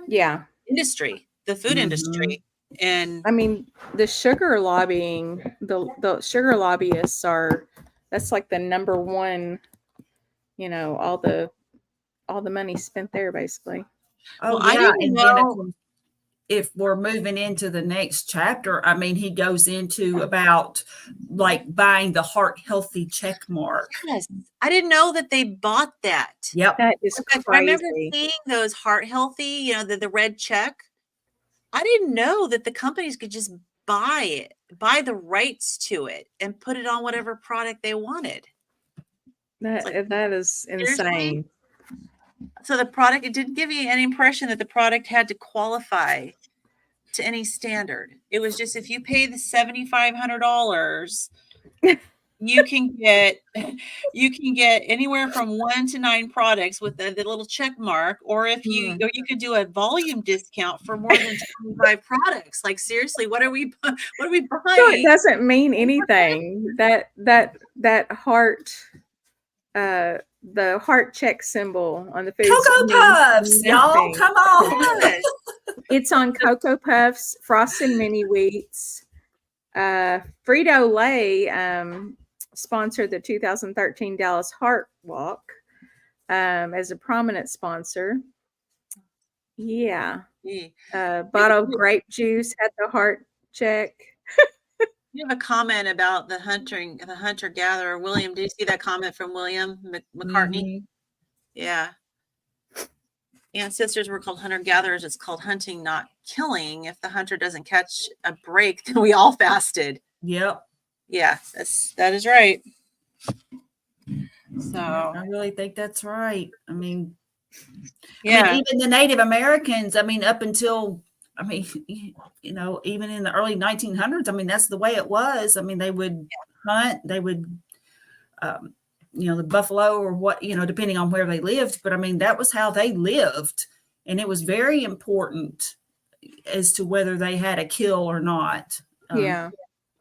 yeah, industry, the food industry, and I mean the sugar lobbying, the sugar lobbyists that's like the number one. All the money spent there basically. Oh, I yeah. didn't And then, of know. course, if we're moving into the next chapter, I mean, he goes into about like buying the heart healthy check mark. Yes, I didn't know that they bought that. Yep. That is In fact, I remember crazy. seeing those heart healthy, the red check. I didn't know that the companies could just buy the rights to it and put it on whatever product they wanted. It's like, That is seriously? insane. So the product, it didn't give you any impression that the product had to qualify to any standard. It was just, if you pay the $7,500, you can get anywhere from 1 to 9 products with the little check mark, or if you Mhm. or you could do a volume discount for more than 25 products. Like, seriously, what are we So it buying? doesn't mean anything. That heart, the heart check symbol on the foods Cocoa means Puffs, y'all. nothing. Come on. Yes. It's on Cocoa Puffs, Frosted Mini Wheats. Frito-Lay sponsored the 2013 Dallas Heart Walk as a prominent sponsor. Yeah. Bottle of grape juice had the heart check. You have a comment about the hunter gatherer. William, do you see that comment from William McCartney? Mhm. Yeah. Ancestors were called hunter gatherers. It's called hunting, not killing. If the hunter doesn't catch a break, then we all fasted. Yep. Yeah, that is right. So I really think that's right. I mean, yeah, even the Native Americans, I mean, up until, I mean, even in the early 1900s, I mean, that's the way it was. I mean, they would hunt, they would, the buffalo or what, depending on where they lived. But I mean, that was how they lived. And it was very important as to whether they had a kill or not. Yeah.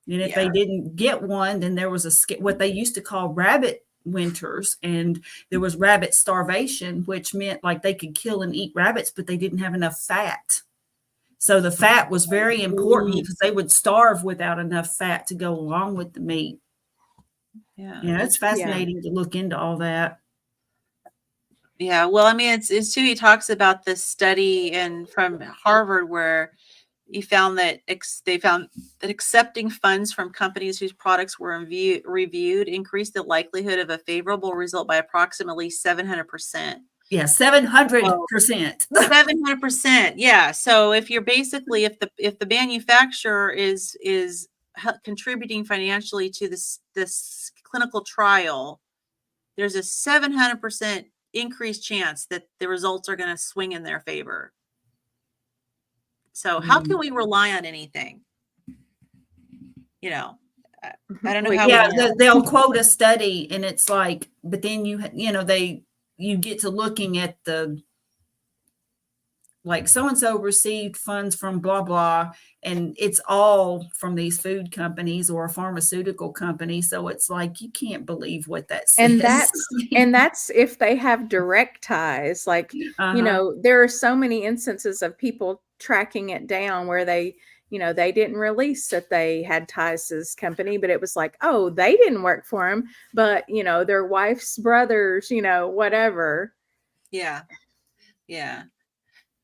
And if they didn't get one, then there was what they used to call rabbit winters, and there was rabbit starvation, which meant like they could kill and eat rabbits, but they didn't have enough fat. So the fat was very important because they would starve without enough fat to go along with the meat. Yeah, it's fascinating to look into all that. Yeah, well, I mean, it's too. He talks about this study from Harvard where he found that they found that accepting funds from companies whose products were reviewed increased the likelihood of a favorable result by approximately 700%. Yeah, 700%. 700%. Yeah. So if you're basically, if the manufacturer is contributing financially to this clinical trial, there's a 700% increased chance that the results are going to swing in their favor. So how can we rely on anything? I don't know how. Yeah, they'll quote a study, and it's like, but then you get to looking at like so-and-so received funds from blah, blah, and it's all from these food companies or a pharmaceutical company. So it's like, you can't believe what that says. And that's if they have direct ties. Like, there are so many instances of people tracking it down where they didn't release that they had ties to this company, but it was like, oh, they didn't work for them, but their wife's brothers, whatever. Yeah. Yeah.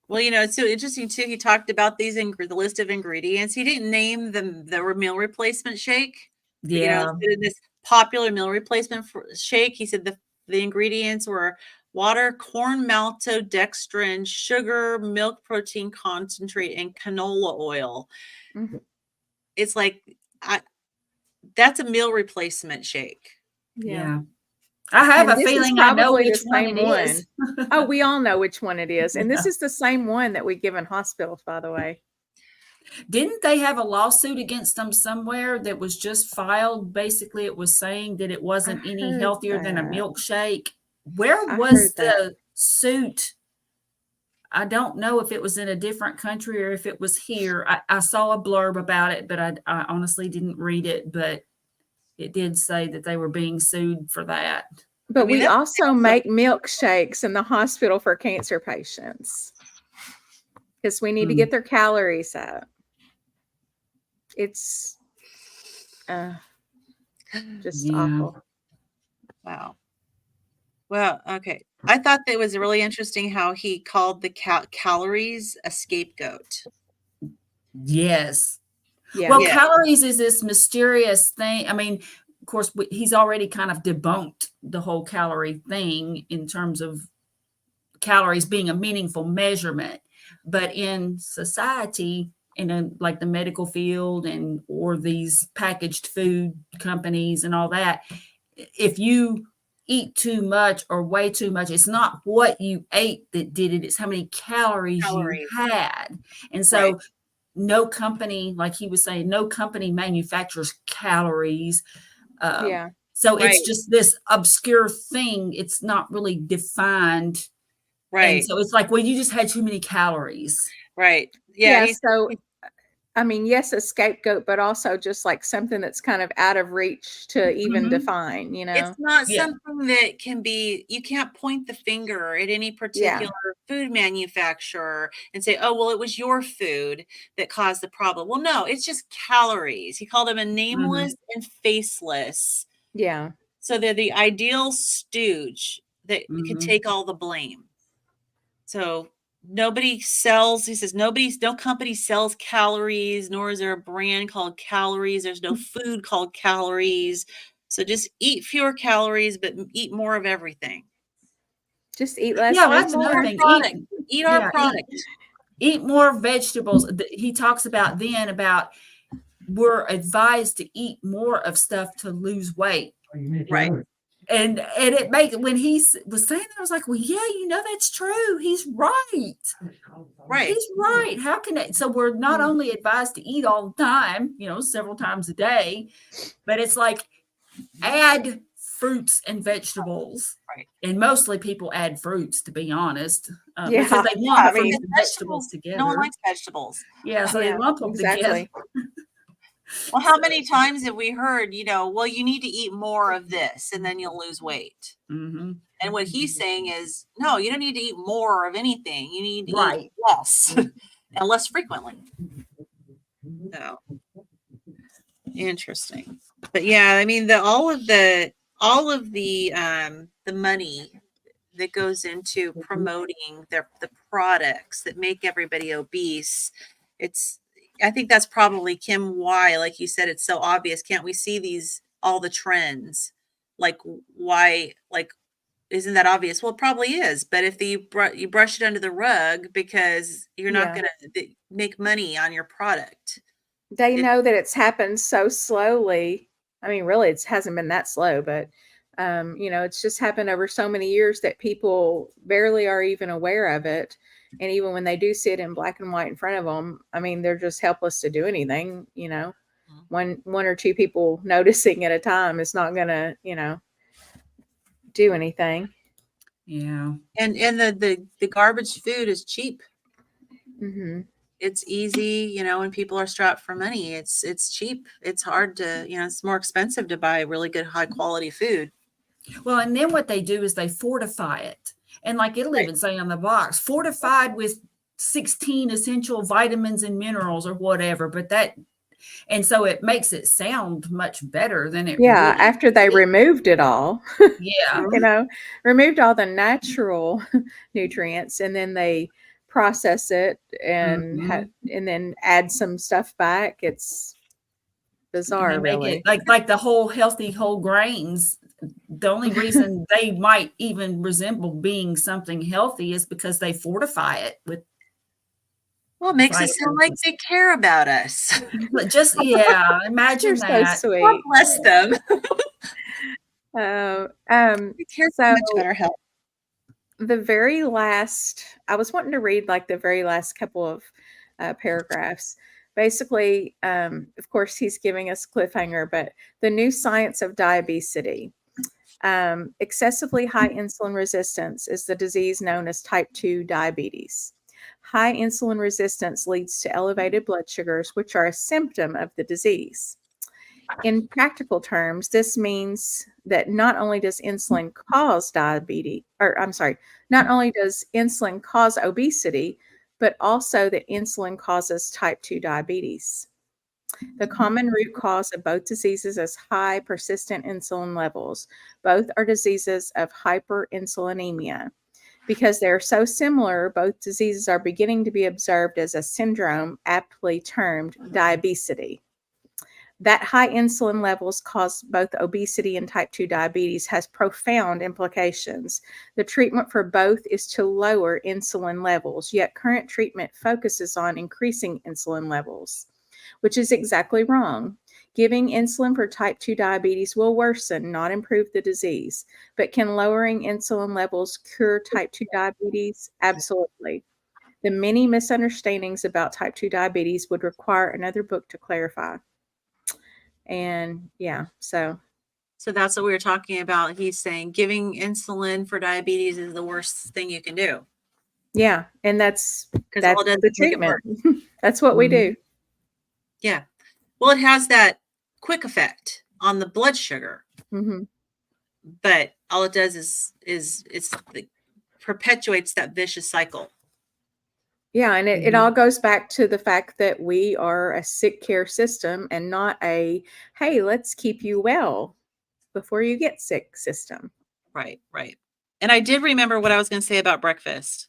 Well, it's so interesting too. He talked about the list of ingredients. He didn't name the meal replacement shake. Yeah. In this popular meal replacement shake, he said the ingredients were water, corn maltodextrin, sugar, milk protein concentrate, and canola oil. Mm-hmm. It's like, that's a meal replacement shake. Yeah. I have a feeling I know which one it is. Oh, we all know which one it is. And this is the same one that we give in hospitals, by the way. Didn't they have a lawsuit against them somewhere that was just filed? Basically, it was saying that it wasn't any healthier than a milkshake. Where was the suit? I don't know if it was in a different country or if it was here. I saw a blurb about it, but I honestly didn't read it, but it did say that they were being sued for that. But we that also sounds make milkshakes in the hospital for cancer patients because we need to get their calories up. It's just awful. Wow. Well, okay. I thought that was really interesting how he called the calories a scapegoat. Yes. Yeah. Well, Yeah. calories is this mysterious thing. I mean, of course, he's already kind of debunked the whole calorie thing in terms of calories being a meaningful measurement. But in society, in like the medical field or these packaged food companies and all that, if you eat too much or way too much, it's not what you ate that did it, it's how many calories. You had. And so no company, like he was saying, no company manufactures calories. Yeah. So it's just this obscure thing. It's not really defined. Right. And so it's like, well, you just had too many calories. Right. Yeah. So, I mean, yes, a scapegoat, but also just like something that's kind of out of reach to even define, you know? It's not something that can be, you can't point the finger at any particular food manufacturer and say, oh, well, it was your food that caused the problem. Well, no, it's just calories. He called them a nameless and faceless. Yeah. So they're the ideal stooge that can take all the blame. So nobody sells, he says, no company sells calories, nor is there a brand called Calories. There's no food called Calories. So just eat fewer calories, but eat more of everything. Just eat less. Yeah, that's another thing. Eat our product. Eat more vegetables. He talks about we're advised to eat more of stuff to lose weight. Right. And it when he was saying that, I was like, well, yeah, that's true. He's right. Right. He's right. How can it? So we're not only advised to eat all the time, several times a day, but it's like add fruits and vegetables. Right. And mostly people add fruits, to be honest, because they Yeah, lump fruits and vegetables together. No one likes vegetables. Yeah, so they lump them together. Well, how many times have we heard, well, you need to eat more of this and then you'll lose weight. Mm-hmm. And what he's saying is, no, you don't need to eat more of anything. You need to eat less and less frequently. So interesting. But yeah, I mean, all of the money that goes into promoting the products that make everybody obese, I think that's probably, Kim, why, like you said, it's so obvious. Can't we see all the trends? Like, why, like, isn't that obvious? Well, it probably is. But if you brush it under the rug because you're not going to make money on your product. They know that it's happened so slowly. I mean, really, it hasn't been that slow, but, it's just happened over so many years that people barely are even aware of it. And even when they do see it in black and white in front of them, I mean, they're just helpless to do anything, One or two people noticing at a time is not going to, do anything. Yeah. And the garbage food is cheap. Mm-hmm. It's easy, when people are strapped for money, it's cheap. It's hard to, it's more expensive to buy really good, high quality food. Well, and then what they do is they fortify it. And like it'll even say on the box, fortified with 16 essential vitamins and minerals or whatever. And so it makes it sound much better than it really after they removed it all. Yeah. Removed all the natural nutrients, and then they process it and then add some stuff back. It's bizarre, really. Like the whole healthy whole grains. The only reason they might even resemble being something healthy is because they fortify it with. Well, it makes it sound like they care about us. Just imagine that. So sweet. God bless them. They care so much about our health. The very last, I was wanting to read like the very last couple of paragraphs. Basically, of course, he's giving us a cliffhanger, but the new science of diabetes. Excessively high insulin resistance is the disease known as type 2 diabetes. High insulin resistance leads to elevated blood sugars, which are a symptom of the disease. In practical terms, this means that not only does insulin cause diabetes, or I'm sorry, not only does insulin cause obesity, but also that insulin causes type 2 diabetes. The common root cause of both diseases is high persistent insulin levels. Both are diseases of hyperinsulinemia. Because they are so similar, both diseases are beginning to be observed as a syndrome aptly termed diabesity. That high insulin levels cause both obesity and type 2 diabetes has profound implications. The treatment for both is to lower insulin levels, yet current treatment focuses on increasing insulin levels, which is exactly wrong. Giving insulin for type 2 diabetes will worsen, not improve the disease. But can lowering insulin levels cure type 2 diabetes? Absolutely. The many misunderstandings about type 2 diabetes would require another book to clarify. And yeah, so that's what we were talking about. He's saying giving insulin for diabetes is the worst thing you can do. yeah, and that's all it does the is make it treatment. That's what we do. Yeah. Well, it has that quick effect on the blood sugar, but all it does is it perpetuates that vicious cycle. Yeah, and it all goes back to the fact that we are a sick care system and not a, hey, let's keep you well before you get sick system. Right. And I did remember what I was going to say about breakfast.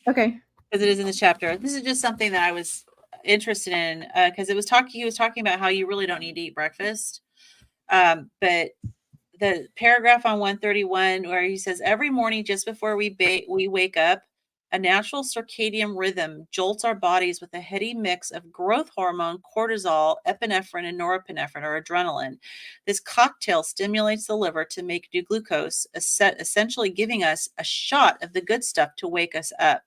Okay. Because it is in the chapter. This is just something that I was interested in because he was talking about how you really don't need to eat breakfast. But the paragraph on 131 where he says every morning just before we wake up, a natural circadian rhythm jolts our bodies with a heady mix of growth hormone, cortisol, epinephrine, and norepinephrine or adrenaline. This cocktail stimulates the liver to make new glucose, essentially giving us a shot of the good stuff to wake us up.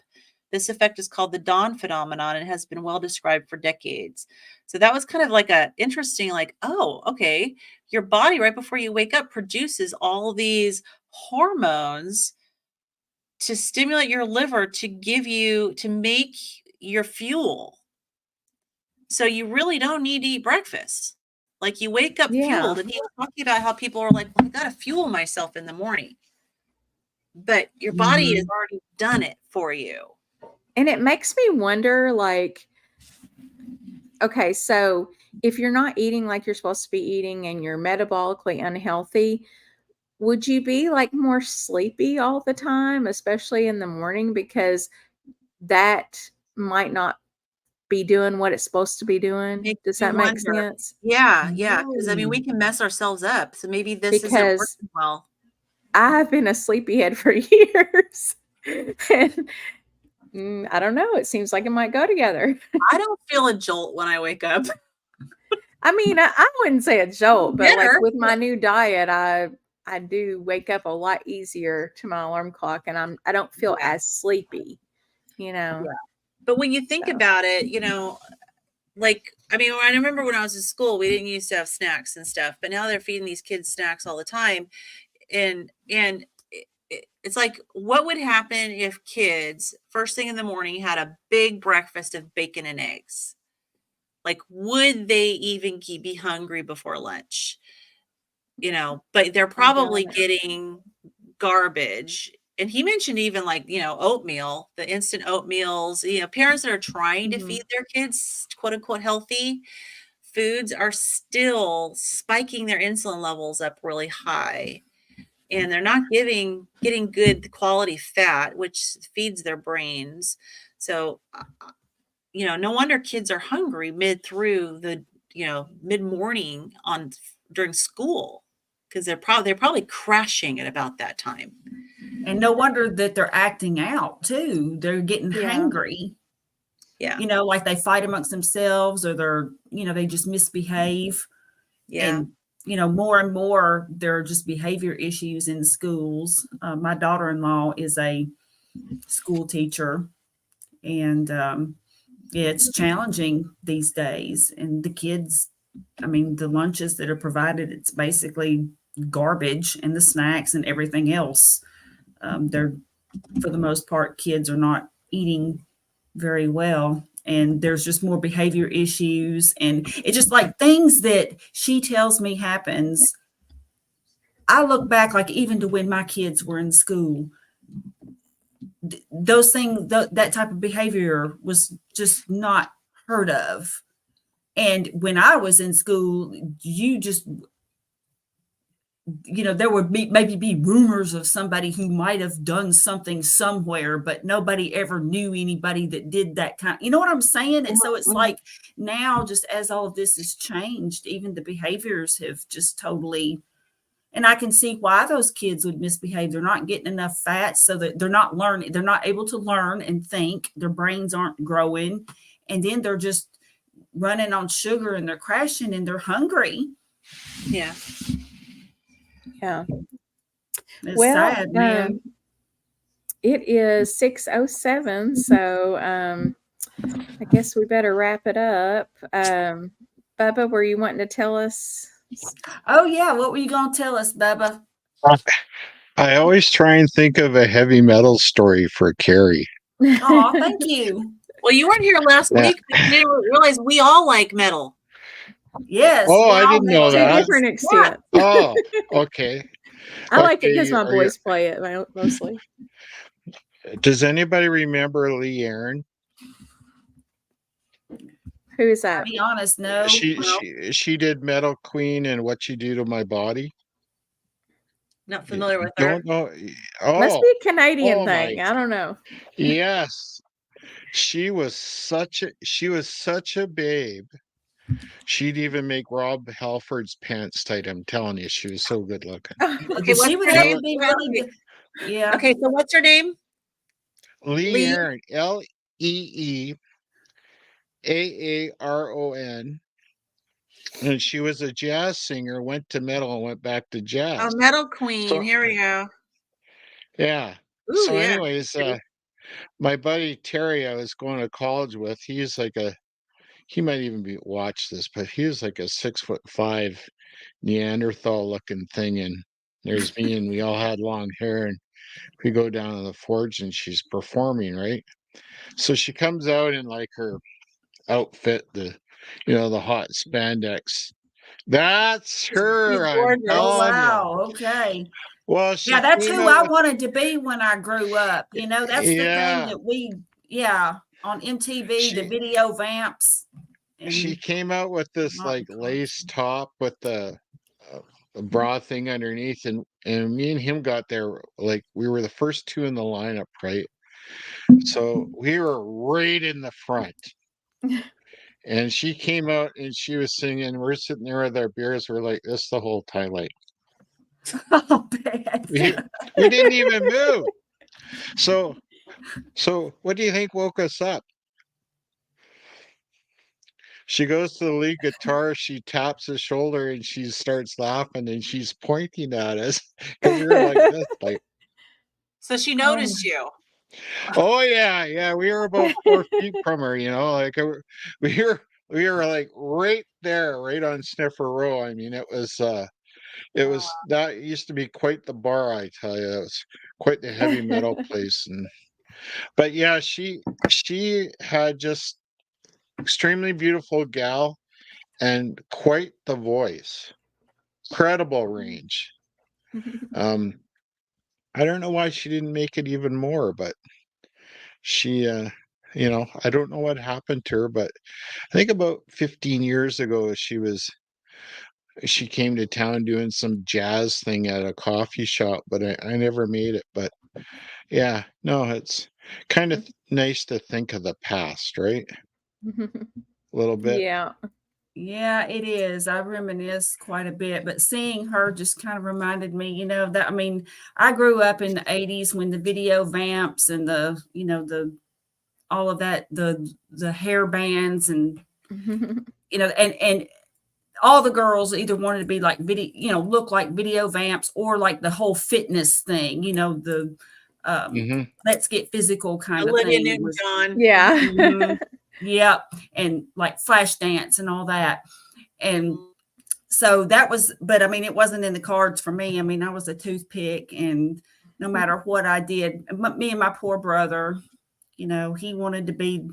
This effect is called the dawn phenomenon and has been well described for decades. So that was kind of like a interesting, like, oh, okay, your body right before you wake up produces all these hormones to stimulate your liver to make your fuel. So you really don't need to eat breakfast. Like you wake up fueled, and he was talking about how people are like, well, I got to fuel myself in the morning. But your body has already done it for you. And it makes me wonder, like, okay, so if you're not eating like you're supposed to be eating and you're metabolically unhealthy, would you be like more sleepy all the time, especially in the morning? Because that might not be doing what it's supposed to be doing. Does that make sense? Yeah. Because I mean, we can mess ourselves up. So maybe this isn't working well. I've been a sleepyhead for years. And I don't know. It seems like it might go together. I don't feel a jolt when I wake up. I mean, I wouldn't say a jolt, but like with my new diet, I do wake up a lot easier to my alarm clock, and I don't feel as sleepy, you know. Yeah. But when you think about it, like, I mean, I remember when I was in school, we didn't used to have snacks and stuff, but now they're feeding these kids snacks all the time. And it's like, what would happen if kids first thing in the morning had a big breakfast of bacon and eggs? Like, would they even be hungry before lunch? But they're probably getting garbage. And he mentioned even like, oatmeal, the instant oatmeals, parents that are trying to feed their kids, quote unquote, healthy foods are still spiking their insulin levels up really high. And they're not getting good quality fat, which feeds their brains. So, no wonder kids are hungry mid-morning during school, because they're probably crashing at about that time. And no wonder that they're acting out too. They're getting hangry. Yeah. Like they fight amongst themselves, or they just misbehave. Yeah. And, more and more, there are just behavior issues in schools. My daughter-in-law is a school teacher, and it's challenging these days. And the kids, I mean, the lunches that are provided, it's basically garbage, and the snacks and everything else. They're, for the most part, kids are not eating very well. And there's just more behavior issues. And it's just like things that she tells me happens. I look back, like even to when my kids were in school, those things, that type of behavior was just not heard of. And when I was in school, there would maybe be rumors of somebody who might have done something somewhere, but nobody ever knew anybody that did that kind. You know what I'm saying? And so it's like now, just as all of this has changed, even the behaviors have just totally. And I can see why those kids would misbehave. They're not getting enough fat, so that they're not learning. They're not able to learn and think. Their brains aren't growing. And then they're just running on sugar and they're crashing and they're hungry. Yeah. Yeah. It's sad, man. It is 6:07, so I guess we better wrap it up. Bubba, were you wanting to tell us? Oh yeah, what were you gonna tell us, Bubba? I always try and think of a heavy metal story for Carrie. Oh, thank you. Well, you weren't here last week, but you didn't realize we all like metal. Yes. Oh, I didn't know To a that. different extent. Oh, okay. I like it because Okay, my boys play it mostly. Does anybody remember Lee Aaron? Who is To that? be honest, no. She did Metal Queen and What You Do to My Body. Not familiar with her. Don't know. Must Oh, be a Canadian oh thing. my. I don't know. Yes. She was such a babe. She'd even make Rob Halford's pants tight. I'm telling you, she was so good looking. Okay, what's She her would have name? to be really good. Yeah. Okay, so what's her name? Lee Aaron, Leeaaron. And she was a jazz singer, went to metal and went back to jazz. Oh, Metal Queen. So- Here we go. Yeah. Ooh, So yeah. anyways, my buddy Terry I was going to college with, he's like he might even watch this, but he was like a 6'5" Neanderthal looking thing. And there's me and we all had long hair and we go down to the forge and she's performing, right? So she comes out in like her outfit, the hot spandex. That's her. I'm gorgeous. Oh telling you. wow. Okay. Well, she Yeah, that's came who out I with- wanted to be when I grew up. That's the thing Yeah. that on MTV, the video vamps. She And came out with this not like the lace top with the bra thing underneath, and me and him got there like we were the first two in the lineup, right? So we were right in the front. And she came out and she was singing. We're sitting there with our beers. We're like this the whole time, like oh, bad. we didn't even move. So what do you think woke us up? She goes to the lead guitar, she taps his shoulder and she starts laughing and she's pointing at us because we were like this, like, So she noticed you. oh yeah, we were about 4 feet from her, like we were like right there, right on Sniffer Row. I mean, it was that used to be quite the bar, I tell you. It was quite the heavy metal place, but yeah, she had just extremely beautiful gal and quite the voice, incredible range. I don't know why she didn't make it even more, but she I don't know what happened to her, but I think about 15 years ago she came to town doing some jazz thing at a coffee shop, but I never made it. But yeah, no, it's kind of nice to think of the past, right? A little bit. Yeah. Yeah, it is. I reminisce quite a bit, but seeing her just kind of reminded me, that, I mean, I grew up in the 80s when the video vamps and all of that, the hair bands and, and all the girls either wanted to be like video, look like video vamps or like the whole fitness thing, the let's get physical kind Olivia of thing. Newton-John. Yeah. Mhm. Yeah. And like flash dance and all that. And so that was, but I mean, it wasn't in the cards for me. I mean, I was a toothpick and no matter what I did, me and my poor brother, he wanted to be,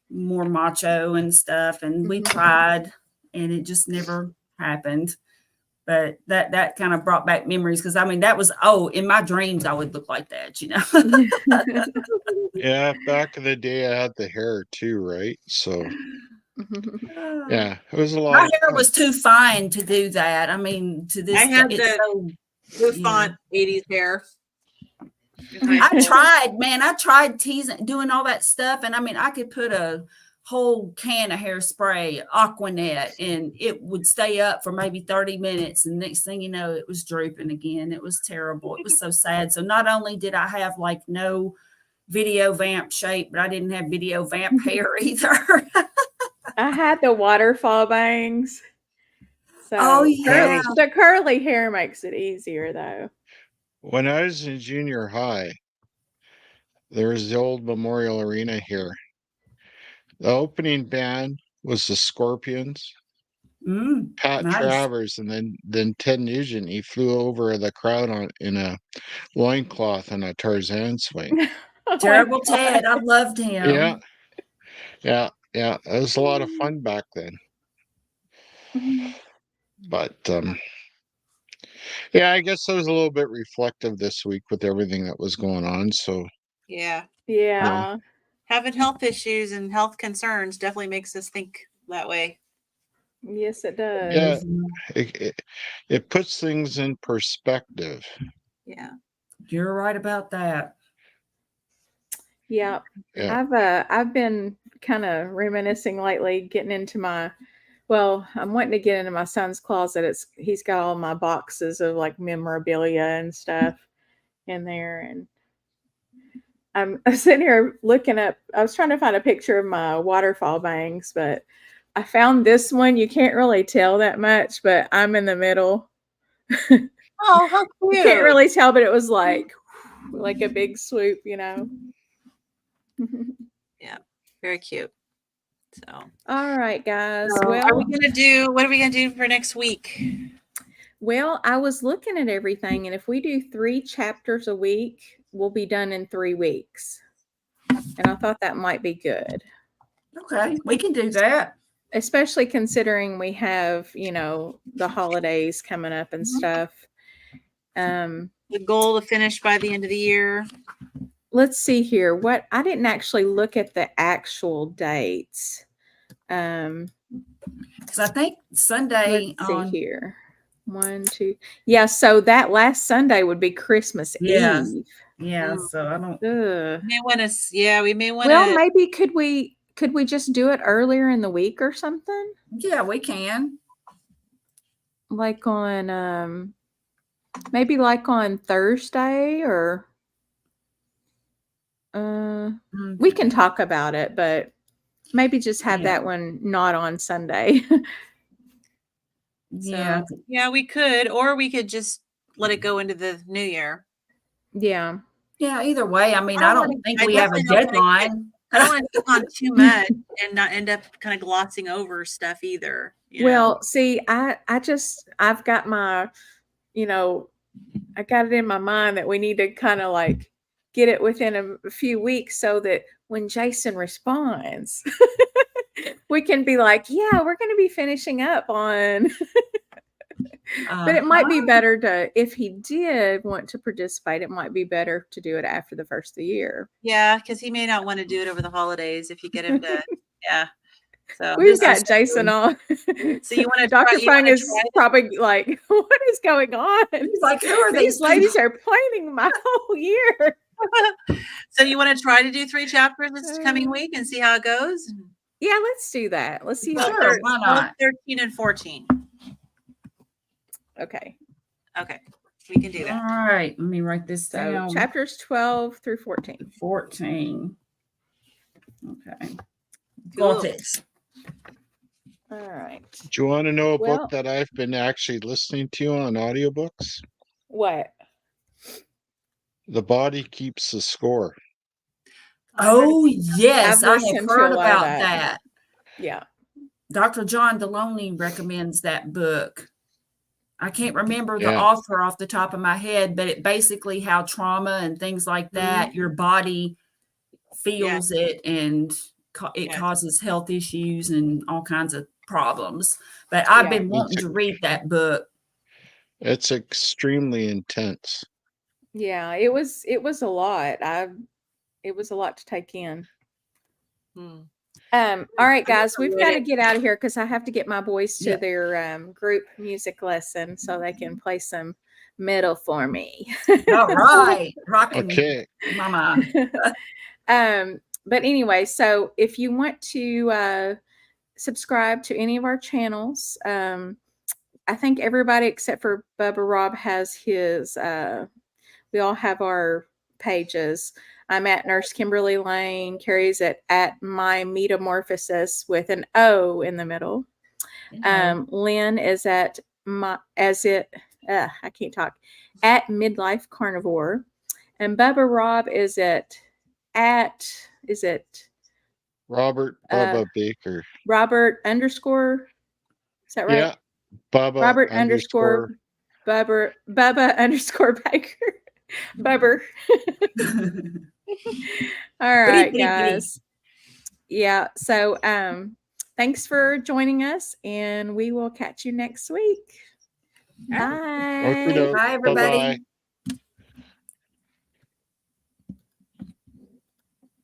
more macho and stuff. And we tried, and it just never happened. But that kind of brought back memories, because that was, in my dreams I would look like that. Yeah, back in the day, I had the hair too, right? So yeah, it was a lot My of hair fun. was too fine to do that. To this I had day, the bouffant 80s hair. I tried doing all that stuff. And I could put a whole can of hairspray, Aquanet, and it would stay up for maybe 30 minutes. And next thing you know, it was drooping again. It was terrible. It was so sad. So not only did I have like no video vamp shape, but I didn't have video vamp hair either. I had the waterfall bangs. So yeah. the curly hair makes it easier though. When I was in junior high, there was the old Memorial Arena here. The opening band was the Scorpions, Pat Nice. Travers, and then Ted Nugent. He flew over the crowd in a loincloth on a Tarzan swing. Terrible Ted. I loved him. Yeah. It was a lot of fun back then. But yeah, I guess I was a little bit reflective this week with everything that was going on. So yeah. Having health issues and health concerns definitely makes us think that way. Yes, it does. Yeah, it puts things in perspective. Yeah, you're right about that. Yeah. I've been kind of reminiscing lately, getting into I'm wanting to get into my son's closet. He's got all my boxes of like memorabilia and stuff in there, and I'm sitting here looking up. I was trying to find a picture of my waterfall bangs, but I found this one. You can't really tell that much, but I'm in the middle. Oh, how cute! You can't really tell, but it was like a big swoop, Yeah, very cute. So, all right, guys. What are we gonna do for next week? Well, I was looking at everything, and if we do 3 chapters a week, we'll be done in 3 weeks. And I thought that might be good. Okay, we can do that. Especially considering we have, the holidays coming up and stuff. The goal to finish by the end of the year. Let's see here. I didn't actually look at the actual dates. Because I think Sunday. Let's see here. 1, 2. Yeah, so that last Sunday would be Christmas Eve. Yeah, so I don't. We may want to. Well, maybe could we just do it earlier in the week or something? Yeah, we can. Like on maybe like on Thursday, or we can talk about it, but maybe just have that one not on Sunday. Yeah. So, yeah, we could, or we could just let it go into the new year. Yeah. Yeah, either way. I don't think we have a deadline. I don't want to take on too much and not end up kind of glossing over stuff either. Well, see, I've got my, I got it in my mind that we need to kind of like get it within a few weeks so that when Jason responds, we can be like, yeah, we're going to be finishing up on. But it might be better if he did want to participate, it might be better to do it after the first of the year. Yeah, because he may not want to do it over the holidays if you get him to. Yeah. So we've got Jason on. So you want to? Dr. Fung is probably like, what is going on? He's like, who are these ladies are planning my whole year. So you want to try to do 3 chapters this coming week and see how it goes? Yeah, let's do that. Let's see how sure, why not? 13 and 14. Okay, we can do that. All right, let me write this down. Chapters 12 through 14. 14. Okay. Got it. All right. Do you want to know a book that I've been actually listening to on audiobooks? What? The Body Keeps the Score. Oh, yes. I have heard about that. Yeah. Dr. John Deloney recommends that book. I can't remember the author off the top of my head, but it basically how trauma and things like that, your body feels it, and it Yeah. causes health issues and all kinds of problems. But I've been wanting to read that book. It's extremely intense. Yeah, it was a lot. It was a lot to take in. All right, guys, we've got to get out of here because I have to get my boys to their group music lesson so they can play some metal for me. All right, rocking, Okay, mama. But anyway, so if you want to subscribe to any of our channels, I think everybody except for Bubba Rob has his. We all have our pages. I'm at Nurse Kimberly Lane. Carrie's at My Metamorphosis with an O in the middle. Lynn is at I can't talk, at Midlife Carnivore, and Bubba Rob is at Robert Bubba Baker. Robert underscore. Is that right? Yeah, Bubba Robert underscore Bubba underscore Baker. Bubber. All right, guys. Yeah. So thanks for joining us, and we will catch you next week. Bye. Bye, everybody. Bye-bye.